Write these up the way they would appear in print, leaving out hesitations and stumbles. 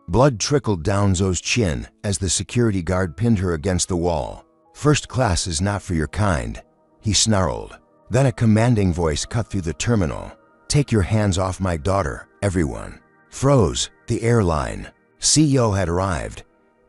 Blood trickled down Zoe's chin as the security guard pinned her against the wall. "First class is not for your kind," he snarled. Then a commanding voice cut through the terminal. "Take your hands off my daughter, everyone." Froze. The airline CEO had arrived.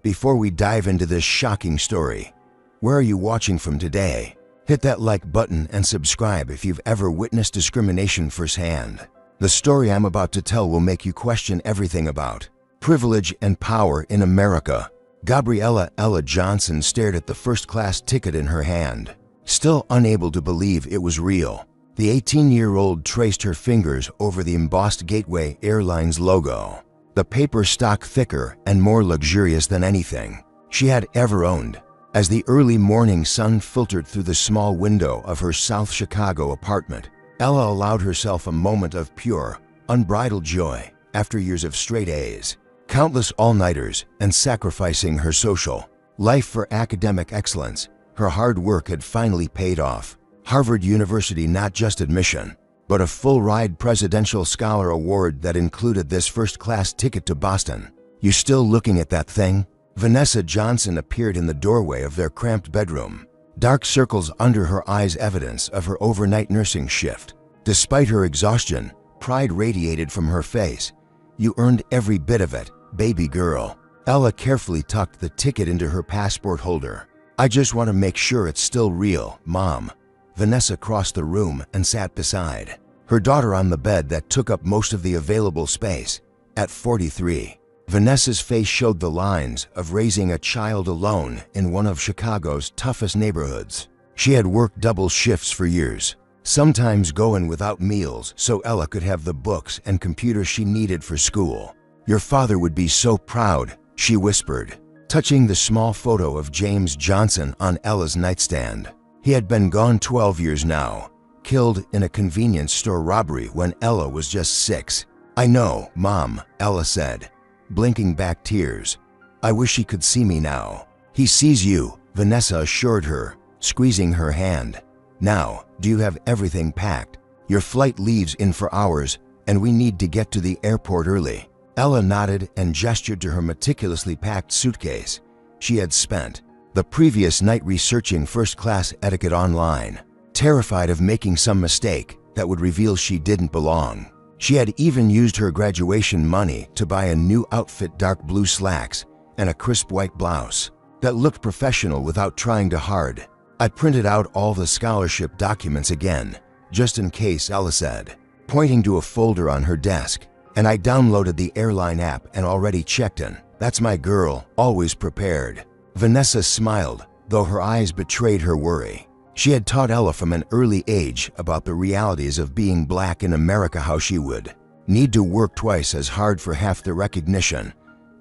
Before we dive into this shocking story, where are you watching from today? Hit that like button and subscribe if you've ever witnessed discrimination firsthand. The story I'm about to tell will make you question everything about privilege and power in America. Gabriella Ella Johnson stared at the first-class ticket in her hand, still unable to believe it was real. The 18-year-old traced her fingers over the embossed Gateway Airlines logo, the paper stock thicker and more luxurious than anything she had ever owned. As the early morning sun filtered through the small window of her South Chicago apartment, Ella allowed herself a moment of pure, unbridled joy. After years of straight A's, countless all-nighters, and sacrificing her social life for academic excellence, her hard work had finally paid off. Harvard University, not just admission, but a full-ride Presidential Scholar Award that included this first-class ticket to Boston. "You still looking at that thing?" Vanessa Johnson appeared in the doorway of their cramped bedroom, dark circles under her eyes, evidence of her overnight nursing shift. Despite her exhaustion, pride radiated from her face. "You earned every bit of it, baby girl." Ella carefully tucked the ticket into her passport holder. "I just want to make sure it's still real, Mom." Vanessa crossed the room and sat beside her daughter on the bed that took up most of the available space. At 43, Vanessa's face showed the lines of raising a child alone in one of Chicago's toughest neighborhoods. She had worked double shifts for years, sometimes going without meals so Ella could have the books and computers she needed for school. "Your father would be so proud," she whispered, touching the small photo of James Johnson on Ella's nightstand. He had been gone 12 years now, killed in a convenience store robbery when Ella was just 6. "I know, Mom," Ella said, blinking back tears. "I wish he could see me now." "He sees you," Vanessa assured her, squeezing her hand. "Now, do you have everything packed? Your flight leaves in 4 hours, and we need to get to the airport early." Ella nodded and gestured to her meticulously packed suitcase. She had spent the previous night researching first-class etiquette online, terrified of making some mistake that would reveal she didn't belong. She had even used her graduation money to buy a new outfit, dark blue slacks and a crisp white blouse that looked professional without trying too hard. "I printed out all the scholarship documents again, just in case," Ella said, pointing to a folder on her desk. "And I downloaded the Airline app and already checked in. That's my girl, always prepared." Vanessa smiled, though her eyes betrayed her worry. She had taught Ella from an early age about the realities of being black in America, how she would need to work twice as hard for half the recognition,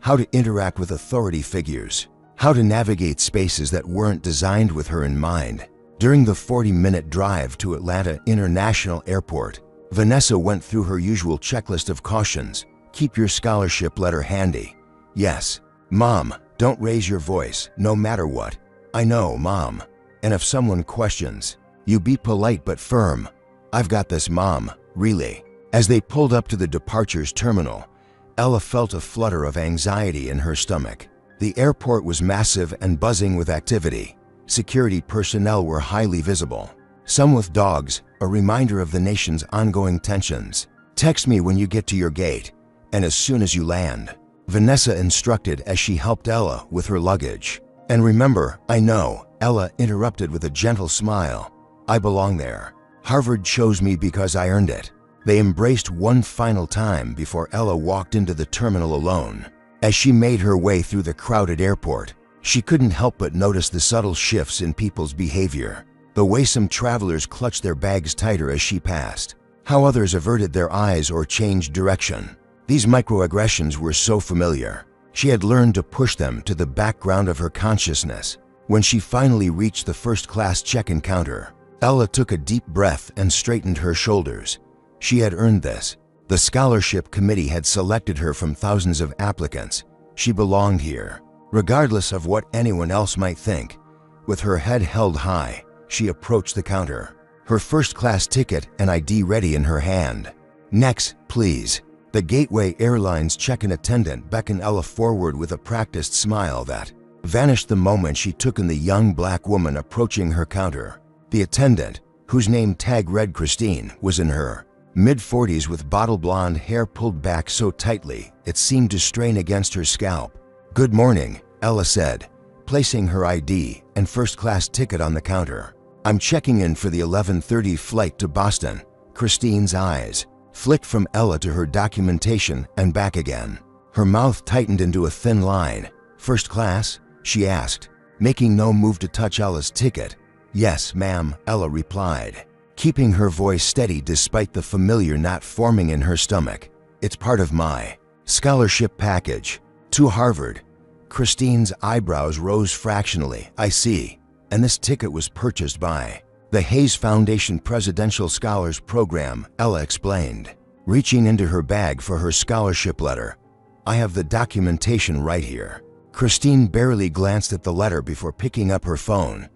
how to interact with authority figures, how to navigate spaces that weren't designed with her in mind. During the 40-minute drive to Atlanta International Airport, Vanessa went through her usual checklist of cautions. "Keep your scholarship letter handy." "Yes, Mom. Don't raise your voice, no matter what." "I know, Mom. And if someone questions, you be polite but firm." "I've got this, Mom, really." As they pulled up to the departures terminal, Ella felt a flutter of anxiety in her stomach. The airport was massive and buzzing with activity. Security personnel were highly visible, some with dogs, a reminder of the nation's ongoing tensions. "Text me when you get to your gate, and as soon as you land," Vanessa instructed as she helped Ella with her luggage. "And remember, I know," Ella interrupted with a gentle smile, "I belong there. Harvard chose me because I earned it." They embraced one final time before Ella walked into the terminal alone. As she made her way through the crowded airport, she couldn't help but notice the subtle shifts in people's behavior. The way some travelers clutched their bags tighter as she passed, how others averted their eyes or changed direction. These microaggressions were so familiar. She had learned to push them to the background of her consciousness. When she finally reached the first-class check-in counter, Ella took a deep breath and straightened her shoulders. She had earned this. The scholarship committee had selected her from thousands of applicants. She belonged here, regardless of what anyone else might think. With her head held high, she approached the counter, her first-class ticket and ID ready in her hand. "Next, please." The Gateway Airlines check-in attendant beckoned Ella forward with a practiced smile that vanished the moment she took in the young black woman approaching her counter. The attendant, whose name tag read Christine, was in her mid-40s with bottle blonde hair pulled back so tightly it seemed to strain against her scalp. "Good morning," Ella said, placing her ID and first-class ticket on the counter. "I'm checking in for the 11:30 flight to Boston." Christine's eyes flicked from Ella to her documentation and back again. Her mouth tightened into a thin line. "First class?" she asked, making no move to touch Ella's ticket. "Yes, ma'am," Ella replied, keeping her voice steady despite the familiar knot forming in her stomach. "It's part of my scholarship package to Harvard." Christine's eyebrows rose fractionally. "I see. And this ticket was purchased by the Hayes Foundation Presidential Scholars Program," Ella explained, reaching into her bag for her scholarship letter. "I have the documentation right here." Christine barely glanced at the letter before picking up her phone.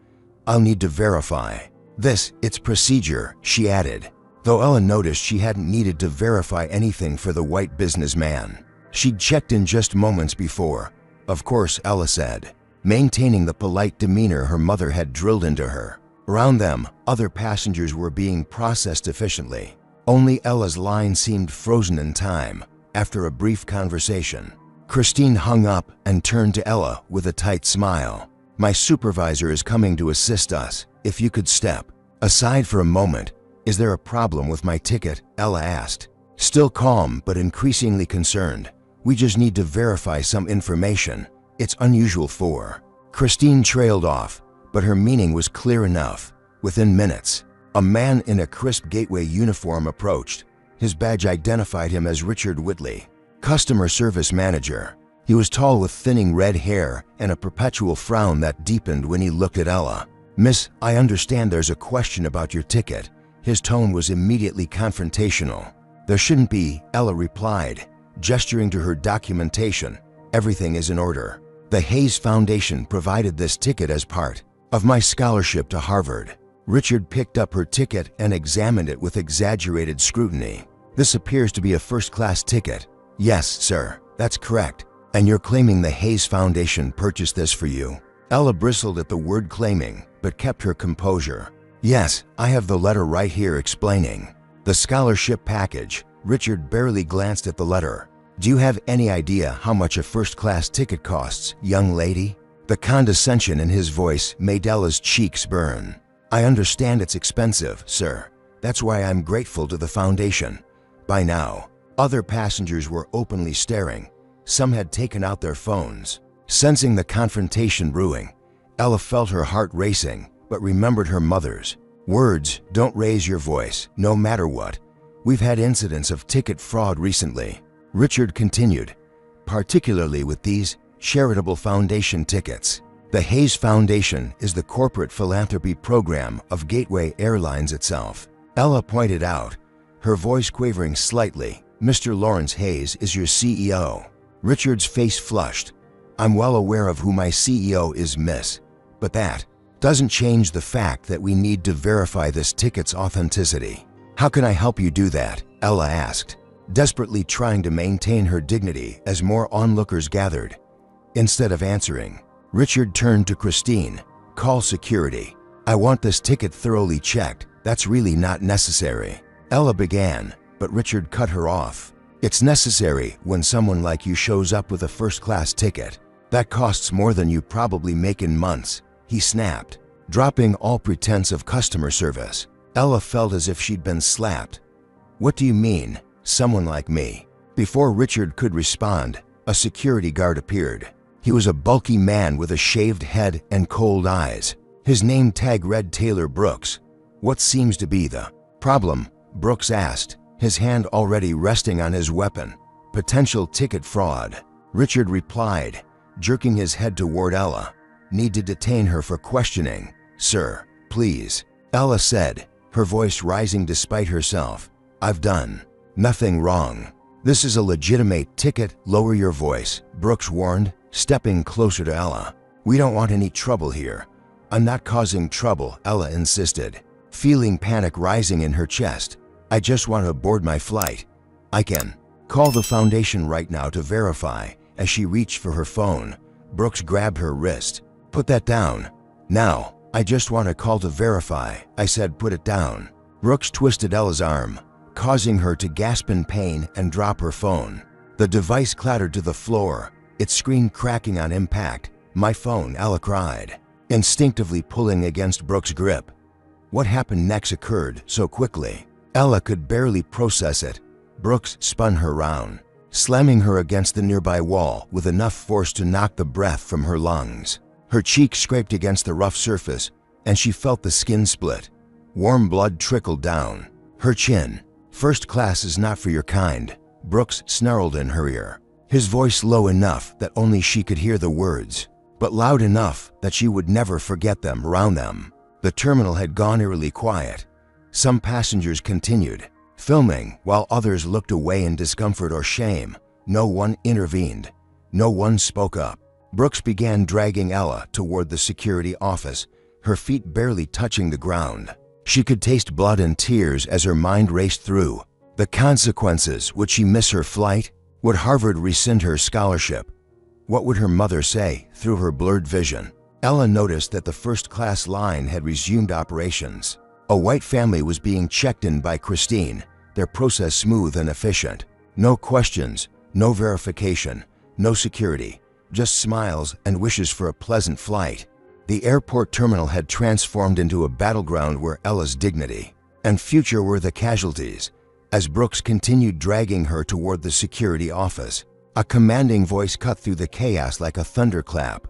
"I'll need to verify this. It's procedure," she added, though Ella noticed she hadn't needed to verify anything for the white businessman. She'd checked in just moments before. "Of course," Ella said, maintaining the polite demeanor her mother had drilled into her. Around them, other passengers were being processed efficiently. Only Ella's line seemed frozen in time. After a brief conversation, Christine hung up and turned to Ella with a tight smile. "My supervisor is coming to assist us. If you could step aside for a moment." "Is there a problem with my ticket?" Ella asked, still calm but increasingly concerned. "We just need to verify some information. It's unusual for..." Christine trailed off, but her meaning was clear enough. Within minutes, a man in a crisp Gateway uniform approached. His badge identified him as Richard Whitley, customer service manager. He was tall with thinning red hair and a perpetual frown that deepened when he looked at Ella. "Miss, I understand there's a question about your ticket." His tone was immediately confrontational. "There shouldn't be," Ella replied, gesturing to her documentation. "Everything is in order. The Hayes Foundation provided this ticket as part of my scholarship to Harvard." Richard picked up her ticket and examined it with exaggerated scrutiny. "This appears to be a first-class ticket." "Yes, sir, that's correct. And you're claiming the Hayes Foundation purchased this for you?" Ella bristled at the word claiming, but kept her composure. "Yes, I have the letter right here explaining the scholarship package." Richard barely glanced at the letter. "Do you have any idea how much a first-class ticket costs, young lady?" The condescension in his voice made Ella's cheeks burn. "I understand it's expensive, sir. That's why I'm grateful to the foundation." By now, other passengers were openly staring. Some had taken out their phones. Sensing the confrontation brewing, Ella felt her heart racing, but remembered her mother's words, "Don't raise your voice, no matter what. We've had incidents of ticket fraud recently." Richard continued, "Particularly with these charitable foundation tickets. The Hayes Foundation is the corporate philanthropy program of Gateway Airlines itself." Ella pointed out, her voice quavering slightly, "Mr. Lawrence Hayes is your CEO." Richard's face flushed. "I'm well aware of who my CEO is, miss, but that doesn't change the fact that we need to verify this ticket's authenticity." "How can I help you do that?" Ella asked, desperately trying to maintain her dignity as more onlookers gathered. Instead of answering, Richard turned to Christine. "Call security. I want this ticket thoroughly checked." "That's really not necessary," Ella began, but Richard cut her off. "It's necessary when someone like you shows up with a first-class ticket. That costs more than you probably make in months," he snapped, dropping all pretense of customer service. Ella felt as if she'd been slapped. "What do you mean, someone like me?" Before Richard could respond, a security guard appeared. He was a bulky man with a shaved head and cold eyes. His name tag read Taylor Brooks. "What seems to be the problem?" Brooks asked, his hand already resting on his weapon. "Potential ticket fraud," Richard replied, jerking his head toward Ella. "Need to detain her for questioning, sir, please," Ella said, her voice rising despite herself. "I've done nothing wrong. This is a legitimate ticket." "Lower your voice," Brooks warned, stepping closer to Ella. "We don't want any trouble here." "I'm not causing trouble," Ella insisted, feeling panic rising in her chest. "I just want to board my flight. I can Call the foundation right now to verify. As she reached for her phone, Brooks grabbed her wrist. Put that down. Now, I just want to call to verify. I said put it down. Brooks twisted Ella's arm, causing her to gasp in pain and drop her phone. The device clattered to the floor, its screen cracking on impact. My phone, Ella cried, instinctively pulling against Brooks' grip. What happened next occurred so quickly, Ella could barely process it. Brooks spun her round, slamming her against the nearby wall with enough force to knock the breath from her lungs. Her cheek scraped against the rough surface, and she felt the skin split. Warm blood trickled down her chin. First class is not for your kind, Brooks snarled in her ear, his voice low enough that only she could hear the words, but loud enough that she would never forget them around them. The terminal had gone eerily quiet. Some passengers continued filming while others looked away in discomfort or shame. No one intervened. No one spoke up. Brooks began dragging Ella toward the security office, her feet barely touching the ground. She could taste blood and tears as her mind raced through the consequences. Would she miss her flight? Would Harvard rescind her scholarship? What would her mother say through her blurred vision? Ella noticed that the first-class line had resumed operations. A white family was being checked in by Christine, their process smooth and efficient. No questions, no verification, no security, just smiles and wishes for a pleasant flight. The airport terminal had transformed into a battleground where Ella's dignity and future were the casualties. As Brooks continued dragging her toward the security office, a commanding voice cut through the chaos like a thunderclap.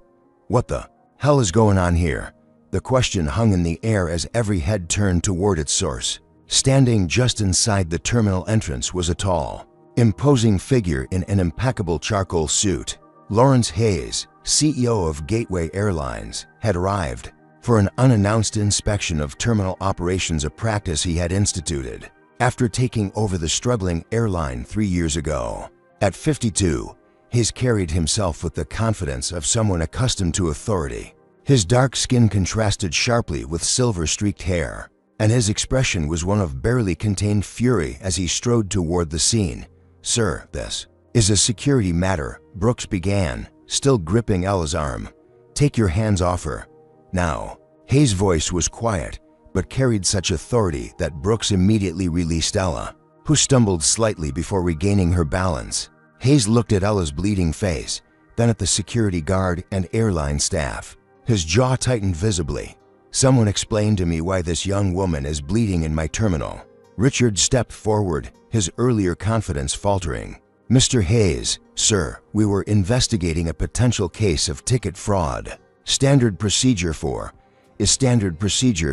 What the hell is going on here? The question hung in the air as every head turned toward its source. Standing just inside the terminal entrance was a tall, imposing figure in an impeccable charcoal suit. Lawrence Hayes, CEO of Gateway Airlines, had arrived for an unannounced inspection of terminal operations, a practice he had instituted after taking over the struggling airline 3 years ago. At 52, Hayes carried himself with the confidence of someone accustomed to authority. His dark skin contrasted sharply with silver-streaked hair, and his expression was one of barely contained fury as he strode toward the scene. "Sir, this is a security matter," Brooks began, still gripping Ella's arm. "Take your hands off her. Now." Hayes' voice was quiet, but carried such authority that Brooks immediately released Ella, who stumbled slightly before regaining her balance. Hayes looked at Ella's bleeding face, then at the security guard and airline staff. His jaw tightened visibly. "Someone explain to me why this young woman is bleeding in my terminal." Richard stepped forward, his earlier confidence faltering. "Mr. Hayes, sir, we were investigating a potential case of ticket fraud. Standard procedure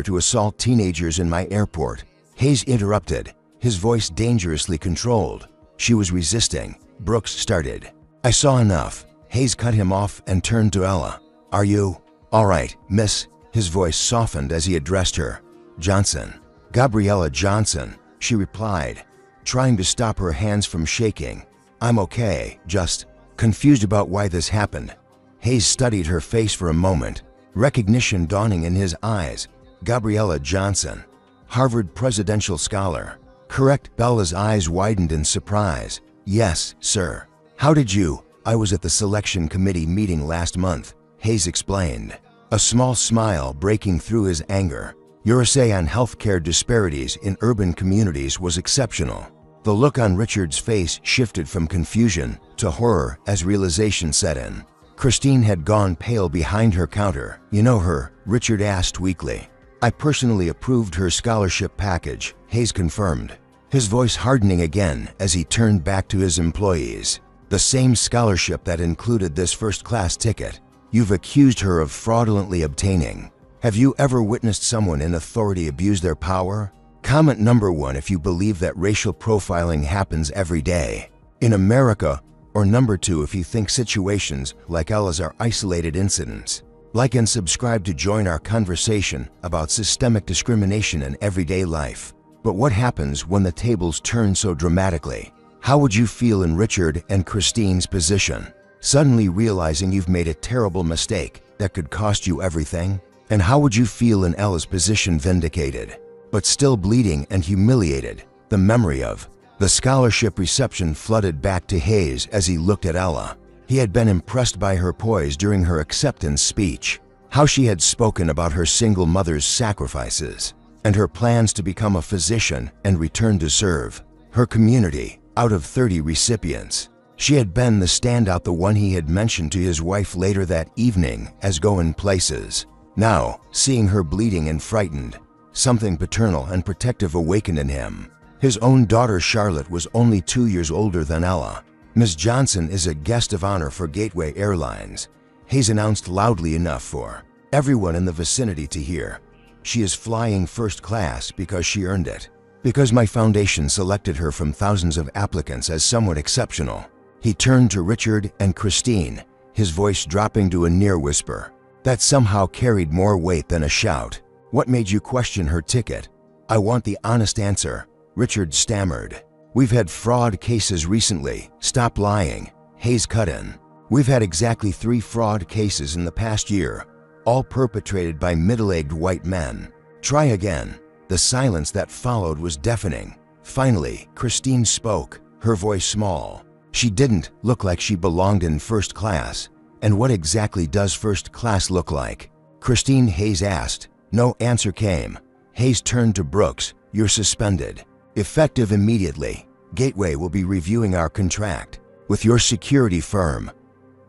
to assault teenagers in my airport." Hayes interrupted, his voice dangerously controlled. "She was resisting," Brooks started. "I saw enough." Hayes cut him off and turned to Ella. "Are you all right, miss?" His voice softened as he addressed her. "Johnson." "Gabriella Johnson," she replied, trying to stop her hands from shaking. "I'm okay, just confused about why this happened." Hayes studied her face for a moment, recognition dawning in his eyes. "Gabriella Johnson, Harvard presidential scholar. Correct?" Bella's eyes widened in surprise. "Yes, sir." "How did you?" "I was at the selection committee meeting last month," Hayes explained, a small smile breaking through his anger. "Your essay on healthcare disparities in urban communities was exceptional." The look on Richard's face shifted from confusion to horror as realization set in. Christine had gone pale behind her counter. "You know her?" Richard asked weakly. "I personally approved her scholarship package," Hayes confirmed, his voice hardening again as he turned back to his employees. "The same scholarship that included this first-class ticket. You've accused her of fraudulently obtaining. Have you ever witnessed someone in authority abuse their power? Comment number 1 if you believe that racial profiling happens every day in America, or number 2 if you think situations like Ella's are isolated incidents. Like and subscribe to join our conversation about systemic discrimination in everyday life. But what happens when the tables turn so dramatically? How would you feel in Richard and Christine's position, suddenly realizing you've made a terrible mistake that could cost you everything? And how would you feel in Ella's position, vindicated, but still bleeding and humiliated, the memory of The scholarship reception flooded back to Hayes as he looked at Ella. He had been impressed by her poise during her acceptance speech, how she had spoken about her single mother's sacrifices, and her plans to become a physician and return to serve her community. Out of 30 recipients, she had been the standout, the one he had mentioned to his wife later that evening as going places. Now, seeing her bleeding and frightened, something paternal and protective awakened in him. His own daughter Charlotte was only 2 years older than Ella. Ms. Johnson is a guest of honor for Gateway Airlines, Hayes announced loudly enough for everyone in the vicinity to hear. She is flying first class because she earned it. Because my foundation selected her from thousands of applicants as someone exceptional. He turned to Richard and Christine, his voice dropping to a near whisper that somehow carried more weight than a shout. What made you question her ticket? I want the honest answer, Richard stammered. We've had fraud cases recently. Stop lying, Hayes cut in. We've had exactly 3 fraud cases in the past year, all perpetrated by middle-aged white men. Try again. The silence that followed was deafening. Finally, Christine spoke, her voice small. She didn't look like she belonged in first class. And what exactly does first class look like? Christine, Hayes asked. No answer came. Hayes turned to Brooks. You're suspended. Effective immediately. Gateway will be reviewing our contract with your security firm.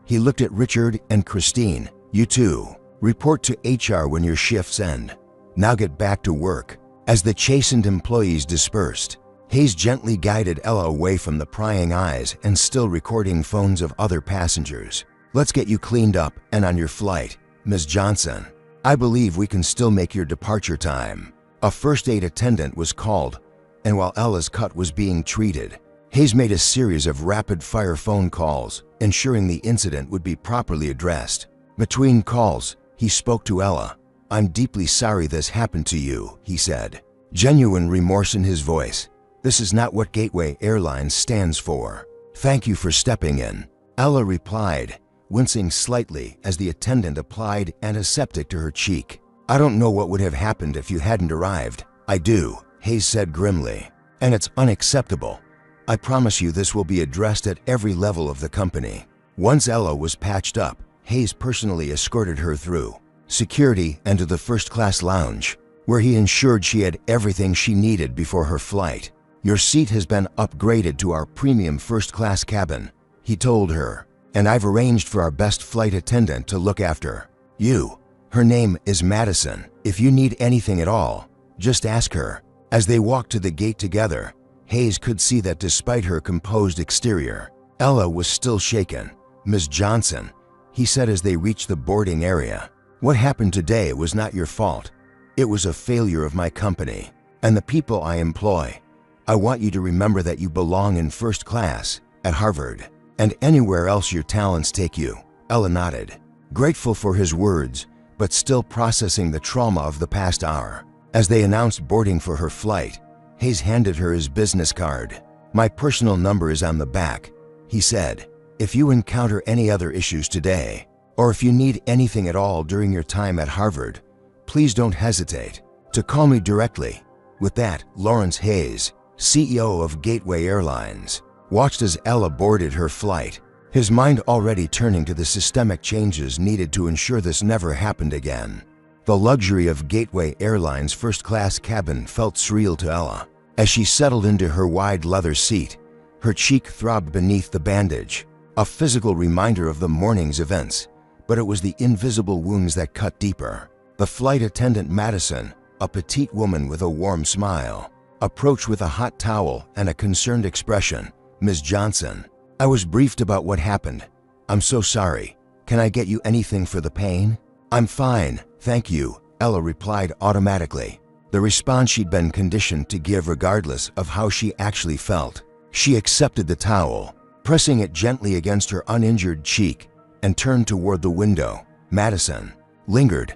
He looked at Richard and Christine. You two, report to HR when your shifts end. Now get back to work. As the chastened employees dispersed, Hayes gently guided Ella away from the prying eyes and still recording phones of other passengers. Let's get you cleaned up and on your flight, Ms. Johnson. I believe we can still make your departure time. A first aid attendant was called, and while Ella's cut was being treated, Hayes made a series of rapid-fire phone calls, ensuring the incident would be properly addressed. Between calls, he spoke to Ella. I'm deeply sorry this happened to you, he said, genuine remorse in his voice. This is not what Gateway Airlines stands for. Thank you for stepping in. Ella replied, wincing slightly as the attendant applied antiseptic to her cheek. I don't know what would have happened if you hadn't arrived. I do, Hayes said grimly, and it's unacceptable. I promise you this will be addressed at every level of the company. Once Ella was patched up, Hayes personally escorted her through security and to the first-class lounge, where he ensured she had everything she needed before her flight. Your seat has been upgraded to our premium first-class cabin, he told her, and I've arranged for our best flight attendant to look after you. Her name is Madison. If you need anything at all, just ask her. As they walked to the gate together, Hayes could see that despite her composed exterior, Ella was still shaken. Ms. Johnson, he said as they reached the boarding area, what happened today was not your fault. It was a failure of my company and the people I employ. I want you to remember that you belong in first class at Harvard and anywhere else your talents take you. Ella nodded, grateful for his words, but still processing the trauma of the past hour. As they announced boarding for her flight, Hayes handed her his business card. My personal number is on the back, he said. If you encounter any other issues today, or if you need anything at all during your time at Harvard, please don't hesitate to call me directly. With that, Lawrence Hayes, CEO of Gateway Airlines, watched as Ella boarded her flight, his mind already turning to the systemic changes needed to ensure this never happened again. The luxury of Gateway Airlines' first-class cabin felt surreal to Ella. As she settled into her wide leather seat, her cheek throbbed beneath the bandage, a physical reminder of the morning's events, but it was the invisible wounds that cut deeper. The flight attendant Madison, a petite woman with a warm smile, approached with a hot towel and a concerned expression. Ms. Johnson, I was briefed about what happened. I'm so sorry. Can I get you anything for the pain? I'm fine, thank you, Ella replied automatically, the response she'd been conditioned to give regardless of how she actually felt. She accepted the towel, pressing it gently against her uninjured cheek, and turned toward the window. Madison lingered.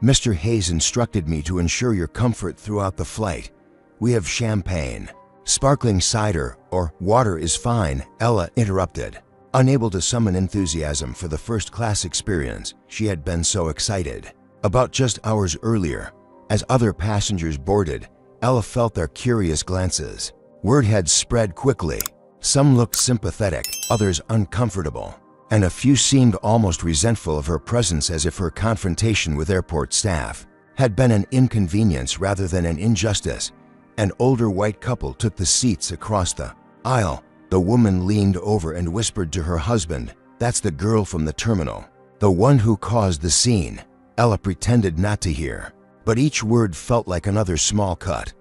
Mr. Hayes instructed me to ensure your comfort throughout the flight. We have champagne. Sparkling cider or water is fine, Ella interrupted, unable to summon enthusiasm for the first-class experience she had been so excited about just hours earlier. As other passengers boarded, Ella felt their curious glances. Word had spread quickly. Some looked sympathetic, others uncomfortable, and a few seemed almost resentful of her presence, as if her confrontation with airport staff had been an inconvenience rather than an injustice. An older white couple took the seats across the aisle. The woman leaned over and whispered to her husband, "That's the girl from the terminal, the one who caused the scene." Ella pretended not to hear, but each word felt like another small cut.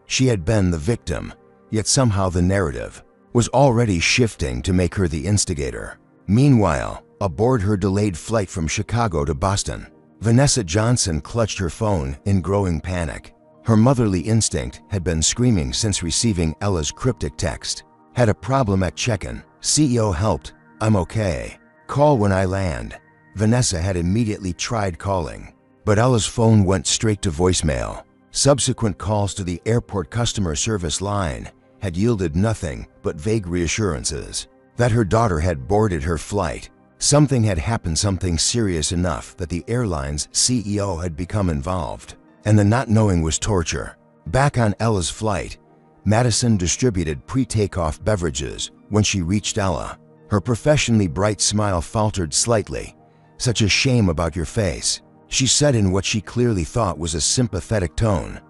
She had been the victim, yet somehow the narrative was already shifting to make her the instigator. Meanwhile, aboard her delayed flight from Chicago to Boston, Vanessa Johnson clutched her phone in growing panic. Her motherly instinct had been screaming since receiving Ella's cryptic text. "Had a problem at check-in. CEO helped. I'm okay. Call when I land." Vanessa had immediately tried calling, but Ella's phone went straight to voicemail. Subsequent calls to the airport customer service line had yielded nothing but vague reassurances that her daughter had boarded her flight. Something had happened, something serious enough that the airline's CEO had become involved, and the not knowing was torture. Back on Ella's flight, Madison distributed pre-takeoff beverages when she reached Ella. Her professionally bright smile faltered slightly. "Such a shame about your face," she said in what she clearly thought was a sympathetic tone.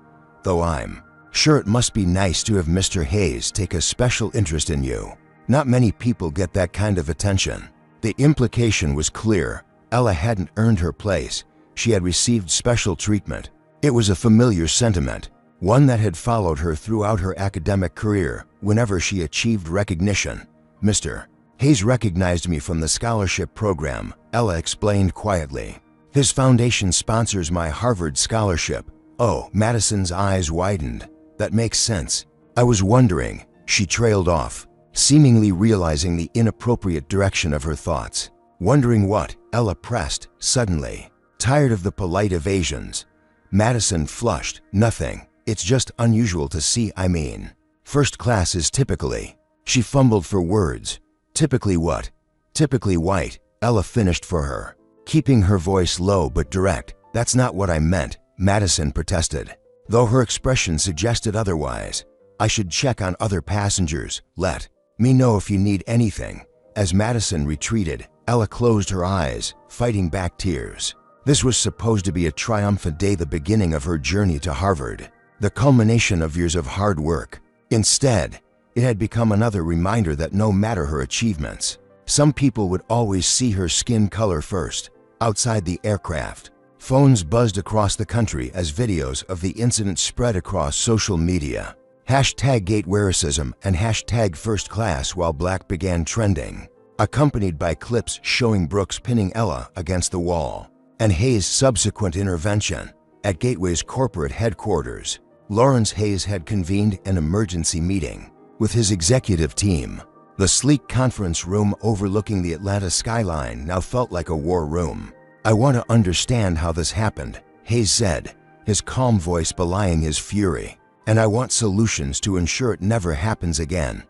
"Though I'm sure it must be nice to have Mr. Hayes take a special interest in you. Not many people get that kind of attention." The implication was clear. Ella hadn't earned her place. She had received special treatment. It was a familiar sentiment, one that had followed her throughout her academic career whenever she achieved recognition. "Mr. Hayes recognized me from the scholarship program," Ella explained quietly. "His foundation sponsors my Harvard scholarship." "Oh," Madison's eyes widened. "That makes sense. I was wondering." She trailed off, seemingly realizing the inappropriate direction of her thoughts. "Wondering what?" Ella pressed, suddenly. Tired of the polite evasions, Madison flushed. "Nothing. It's just unusual to see. I mean, first class is typically..." She fumbled for words. "Typically what?" "Typically white," Ella finished for her, keeping her voice low but direct. "That's not what I meant," Madison protested, though her expression suggested otherwise. "I should check on other passengers. Let me know if you need anything." As Madison retreated, Ella closed her eyes, fighting back tears. This was supposed to be a triumphant day, the beginning of her journey to Harvard, the culmination of years of hard work. Instead, it had become another reminder that no matter her achievements, some people would always see her skin color first. Outside the aircraft, phones buzzed across the country as videos of the incident spread across social media. #GateWarism and #FirstClass while black began trending, accompanied by clips showing Brooks pinning Ella against the wall, and Hayes' subsequent intervention. At Gateway's corporate headquarters, Lawrence Hayes had convened an emergency meeting with his executive team. The sleek conference room overlooking the Atlanta skyline now felt like a war room. "I want to understand how this happened," Hayes said, his calm voice belying his fury. "And I want solutions to ensure it never happens again."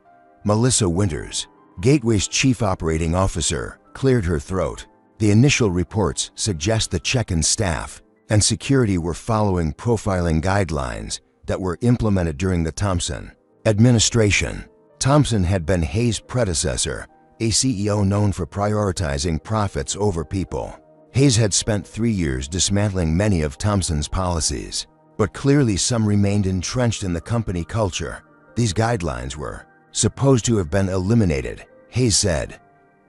Melissa Winters, Gateway's chief operating officer, cleared her throat. The initial reports suggest the check-in staff and security were following profiling guidelines that were implemented during the Thompson administration. Thompson had been Hayes' predecessor, a CEO known for prioritizing profits over people. Hayes had spent 3 years dismantling many of Thompson's policies, but clearly some remained entrenched in the company culture. These guidelines were supposed to have been eliminated, Hayes said.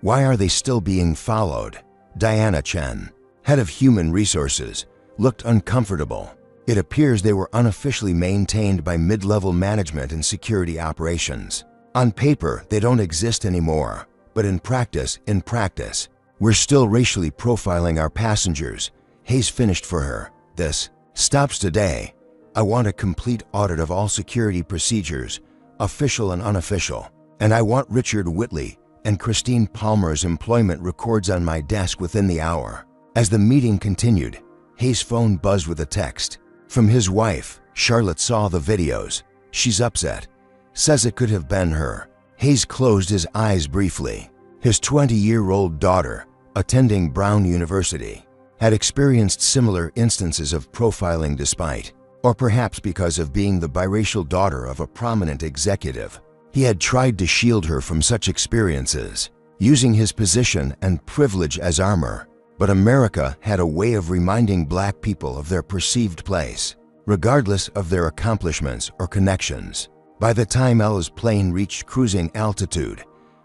"Why are they still being followed?" Diana Chen, head of human resources, looked uncomfortable. "It appears they were unofficially maintained by mid-level management and security operations. On paper, they don't exist anymore, but in practice, we're still racially profiling our passengers." Hayes finished for her. "This stops today. I want a complete audit of all security procedures, official and unofficial, and I want Richard Whitley and Christine Palmer's employment records on my desk within the hour." As the meeting continued, Hayes' phone buzzed with a text from his wife. Charlotte saw the videos. "She's upset. Says it could have been her." Hayes closed his eyes briefly. His 20-year-old daughter, attending Brown University, had experienced similar instances of profiling despite Or perhaps because of being the biracial daughter of a prominent executive. He had tried to shield her from such experiences, using his position and privilege as armor. But America had a way of reminding black people of their perceived place, regardless of their accomplishments or connections. By the time Ella's plane reached cruising altitude,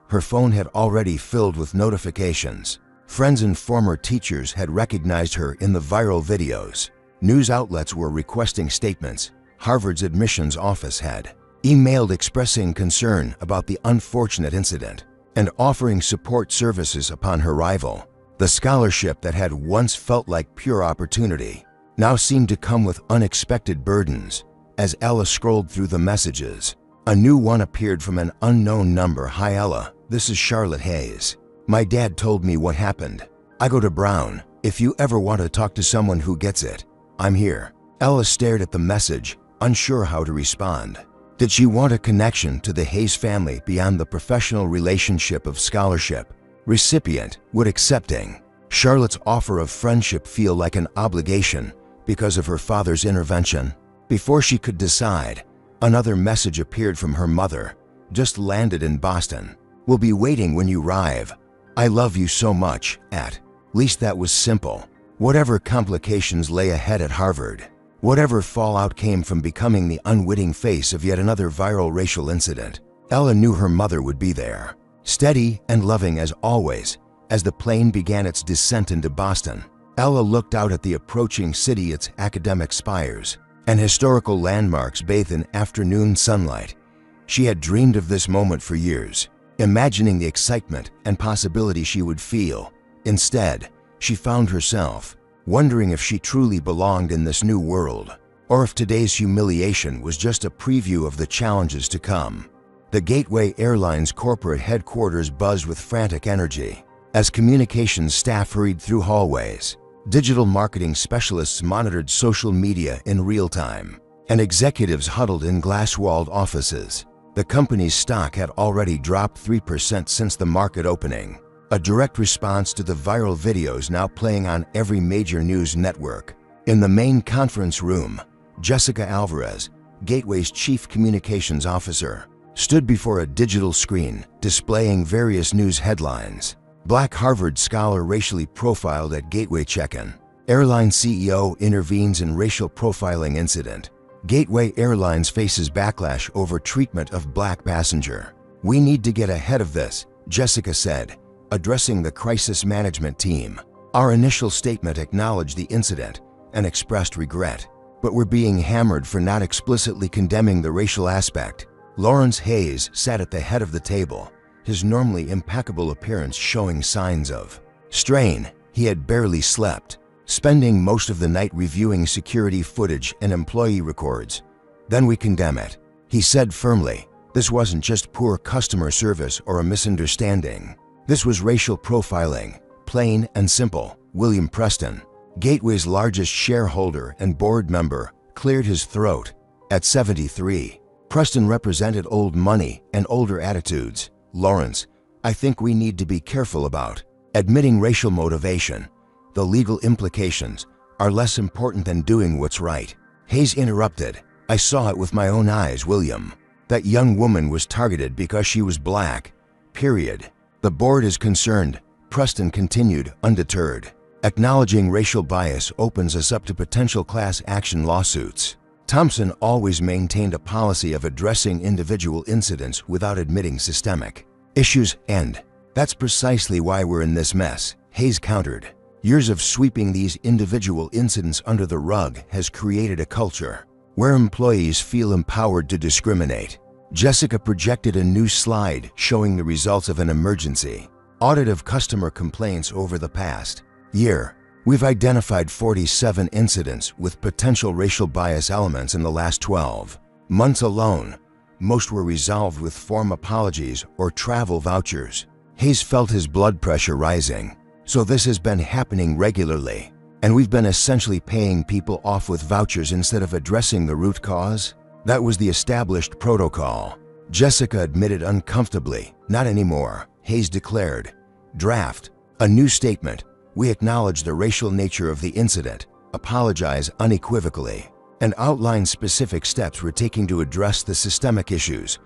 her phone had already filled with notifications. Friends and former teachers had recognized her in the viral videos. News outlets were requesting statements. Harvard's admissions office had emailed expressing concern about the unfortunate incident and offering support services upon her arrival. The scholarship that had once felt like pure opportunity now seemed to come with unexpected burdens. As Ella scrolled through the messages, a new one appeared from an unknown number. "Hi Ella, this is Charlotte Hayes. My dad told me what happened. I go to Brown. If you ever want to talk to someone who gets it, I'm here." Ella stared at the message, unsure how to respond. Did she want a connection to the Hayes family beyond the professional relationship of scholarship recipient? Would accepting Charlotte's offer of friendship feel like an obligation because of her father's intervention? Before she could decide, another message appeared from her mother. "Just landed in Boston. We'll be waiting when you arrive. I love you so much." At least that was simple. Whatever complications lay ahead at Harvard, whatever fallout came from becoming the unwitting face of yet another viral racial incident, Ella knew her mother would be there, steady and loving as always. As the plane began its descent into Boston, Ella looked out at the approaching city, its academic spires and historical landmarks bathed in afternoon sunlight. She had dreamed of this moment for years, imagining the excitement and possibility she would feel. Instead, she found herself wondering if she truly belonged in this new world, or if today's humiliation was just a preview of the challenges to come. The Gateway Airlines corporate headquarters buzzed with frantic energy as communications staff hurried through hallways. Digital marketing specialists monitored social media in real time, and executives huddled in glass-walled offices. The company's stock had already dropped 3% since the market opening, a direct response to the viral videos now playing on every major news network. In the main conference room, Jessica Alvarez, Gateway's chief communications officer, stood before a digital screen displaying various news headlines. Black Harvard scholar racially profiled at Gateway check-in. Airline CEO intervenes in racial profiling incident. Gateway Airlines faces backlash over treatment of black passenger. "We need to get ahead of this," Jessica said, addressing the crisis management team. "Our initial statement acknowledged the incident and expressed regret, but we're being hammered for not explicitly condemning the racial aspect." Lawrence Hayes sat at the head of the table, his normally impeccable appearance showing signs of strain. He had barely slept, spending most of the night reviewing security footage and employee records. "Then we condemn it," he said firmly. "This wasn't just poor customer service or a misunderstanding. This was racial profiling, plain and simple." William Preston, Gateway's largest shareholder and board member, cleared his throat. At 73, Preston represented old money and older attitudes. "Lawrence, I think we need to be careful about admitting racial motivation. The legal implications are less important than doing what's right." Hayes interrupted. "I saw it with my own eyes, William. That young woman was targeted because she was black. Period. The board is concerned," Preston continued, undeterred. "Acknowledging racial bias opens us up to potential class action lawsuits." Thompson always maintained a policy of addressing individual incidents without admitting systemic issues, and that's precisely why we're in this mess, Hayes countered. Years of sweeping these individual incidents under the rug has created a culture where employees feel empowered to discriminate. Jessica projected a new slide showing the results of an emergency audit of customer complaints over the past year. "We've identified 47 incidents with potential racial bias elements in the last 12 months alone. Most were resolved with form apologies or travel vouchers." Hayes felt his blood pressure rising. "So this has been happening regularly, and we've been essentially paying people off with vouchers instead of addressing the root cause?" "That was the established protocol," Jessica admitted uncomfortably. "Not anymore," Hayes declared. "Draft a new statement. We acknowledge the racial nature of the incident, apologize unequivocally, and outlined specific steps we're taking to address the systemic issues.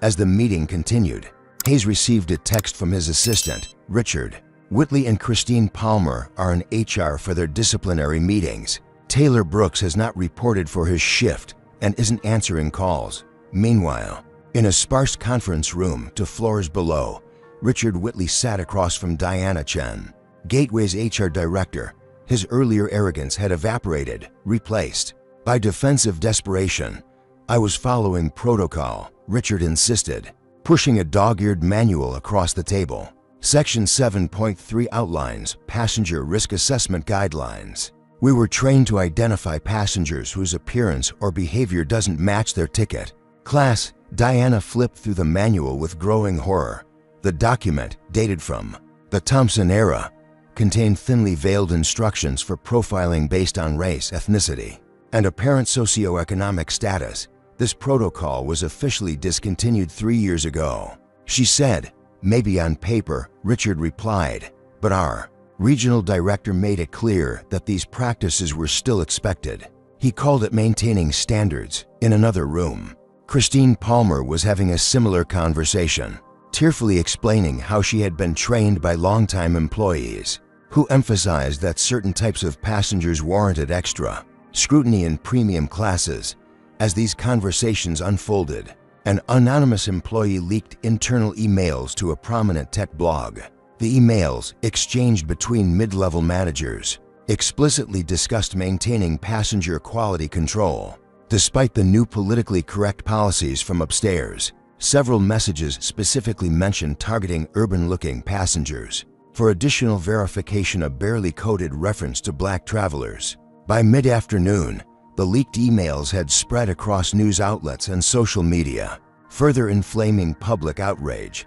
As the meeting continued, Hayes received a text from his assistant, Richard. Whitley and Christine Palmer are in HR for their disciplinary meetings. Taylor Brooks has not reported for his shift and isn't answering calls. Meanwhile, in a sparse conference room 2 floors below, Richard Whitley sat across from Diana Chen, Gateway's HR director. His earlier arrogance had evaporated, replaced by defensive desperation. "I was following protocol," Richard insisted, pushing a dog-eared manual across the table. Section 7.3 outlines passenger risk assessment guidelines. "We were trained to identify passengers whose appearance or behavior doesn't match their ticket." "Class," Diana flipped through the manual with growing horror. The document, dated from the Thompson era, contained thinly veiled instructions for profiling based on race, ethnicity, and apparent socioeconomic status. This protocol was officially discontinued 3 years ago. She said, "Maybe on paper," Richard replied, "but our regional director made it clear that these practices were still expected." He called it maintaining standards. In another room, Christine Palmer was having a similar conversation, tearfully explaining how she had been trained by longtime employees who emphasized that certain types of passengers warranted extra scrutiny in premium classes. As these conversations unfolded, an anonymous employee leaked internal emails to a prominent tech blog. The emails, exchanged between mid-level managers, explicitly discussed maintaining passenger quality control. Despite the new politically correct policies from upstairs, several messages specifically mentioned targeting urban-looking passengers. For additional verification, a barely coded reference to black travelers. By mid-afternoon, the leaked emails had spread across news outlets and social media, further inflaming public outrage.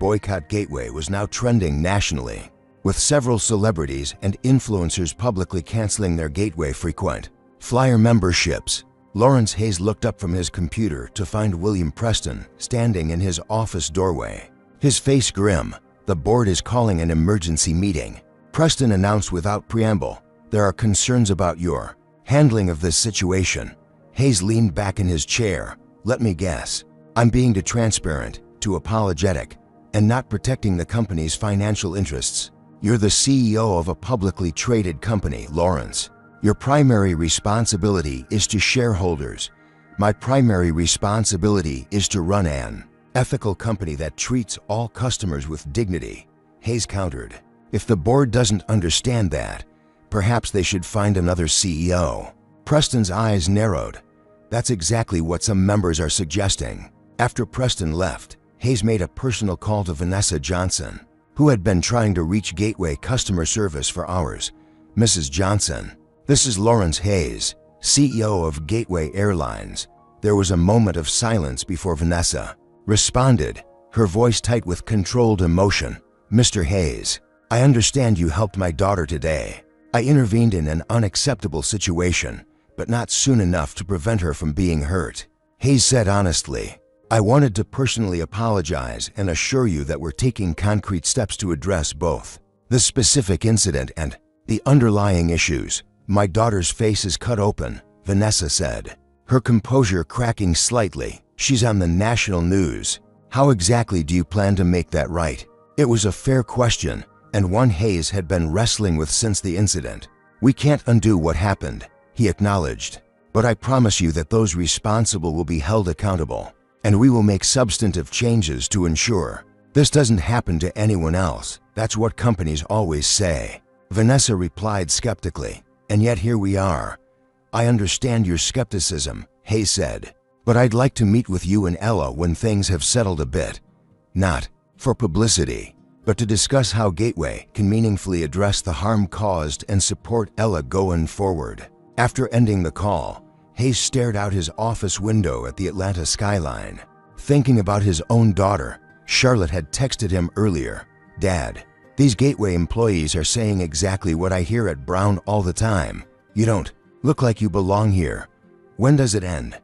#Boycott Gateway was now trending nationally, with several celebrities and influencers publicly canceling their Gateway frequent flyer memberships. Lawrence Hayes looked up from his computer to find William Preston standing in his office doorway, his face grim. "The board is calling an emergency meeting," Preston announced without preamble. "There are concerns about your handling of this situation." Hayes leaned back in his chair. "Let me guess. I'm being too transparent, too apologetic, and not protecting the company's financial interests." "You're the CEO of a publicly traded company, Lawrence. Your primary responsibility is to shareholders. My primary responsibility is to run an ethical company that treats all customers with dignity," Hayes countered. "If the board doesn't understand that, perhaps they should find another CEO." Preston's eyes narrowed. "That's exactly what some members are suggesting." After Preston left, Hayes made a personal call to Vanessa Johnson, who had been trying to reach Gateway customer service for hours. "Mrs. Johnson, this is Lawrence Hayes, CEO of Gateway Airlines." There was a moment of silence before Vanessa responded, her voice tight with controlled emotion. "Mr. Hayes, I understand you helped my daughter today. I intervened in an unacceptable situation, but not soon enough to prevent her from being hurt." Hayes said honestly, "I wanted to personally apologize and assure you that we're taking concrete steps to address both the specific incident and the underlying issues." "My daughter's face is cut open," Vanessa said, her composure cracking slightly. "She's on the national news. How exactly do you plan to make that right?" It was a fair question, and one Hayes had been wrestling with since the incident. "We can't undo what happened," he acknowledged, "but I promise you that those responsible will be held accountable, and we will make substantive changes to ensure this doesn't happen to anyone else. That's what companies always say." Vanessa replied skeptically, "And yet here we are." "I understand your skepticism," Hayes said, "but I'd like to meet with you and Ella when things have settled a bit. Not for publicity, but to discuss how Gateway can meaningfully address the harm caused and support Ella going forward." After ending the call, Hayes stared out his office window at the Atlanta skyline, thinking about his own daughter. Charlotte had texted him earlier, "Dad, these Gateway employees are saying exactly what I hear at Brown all the time. You don't look like you belong here. When does it end?"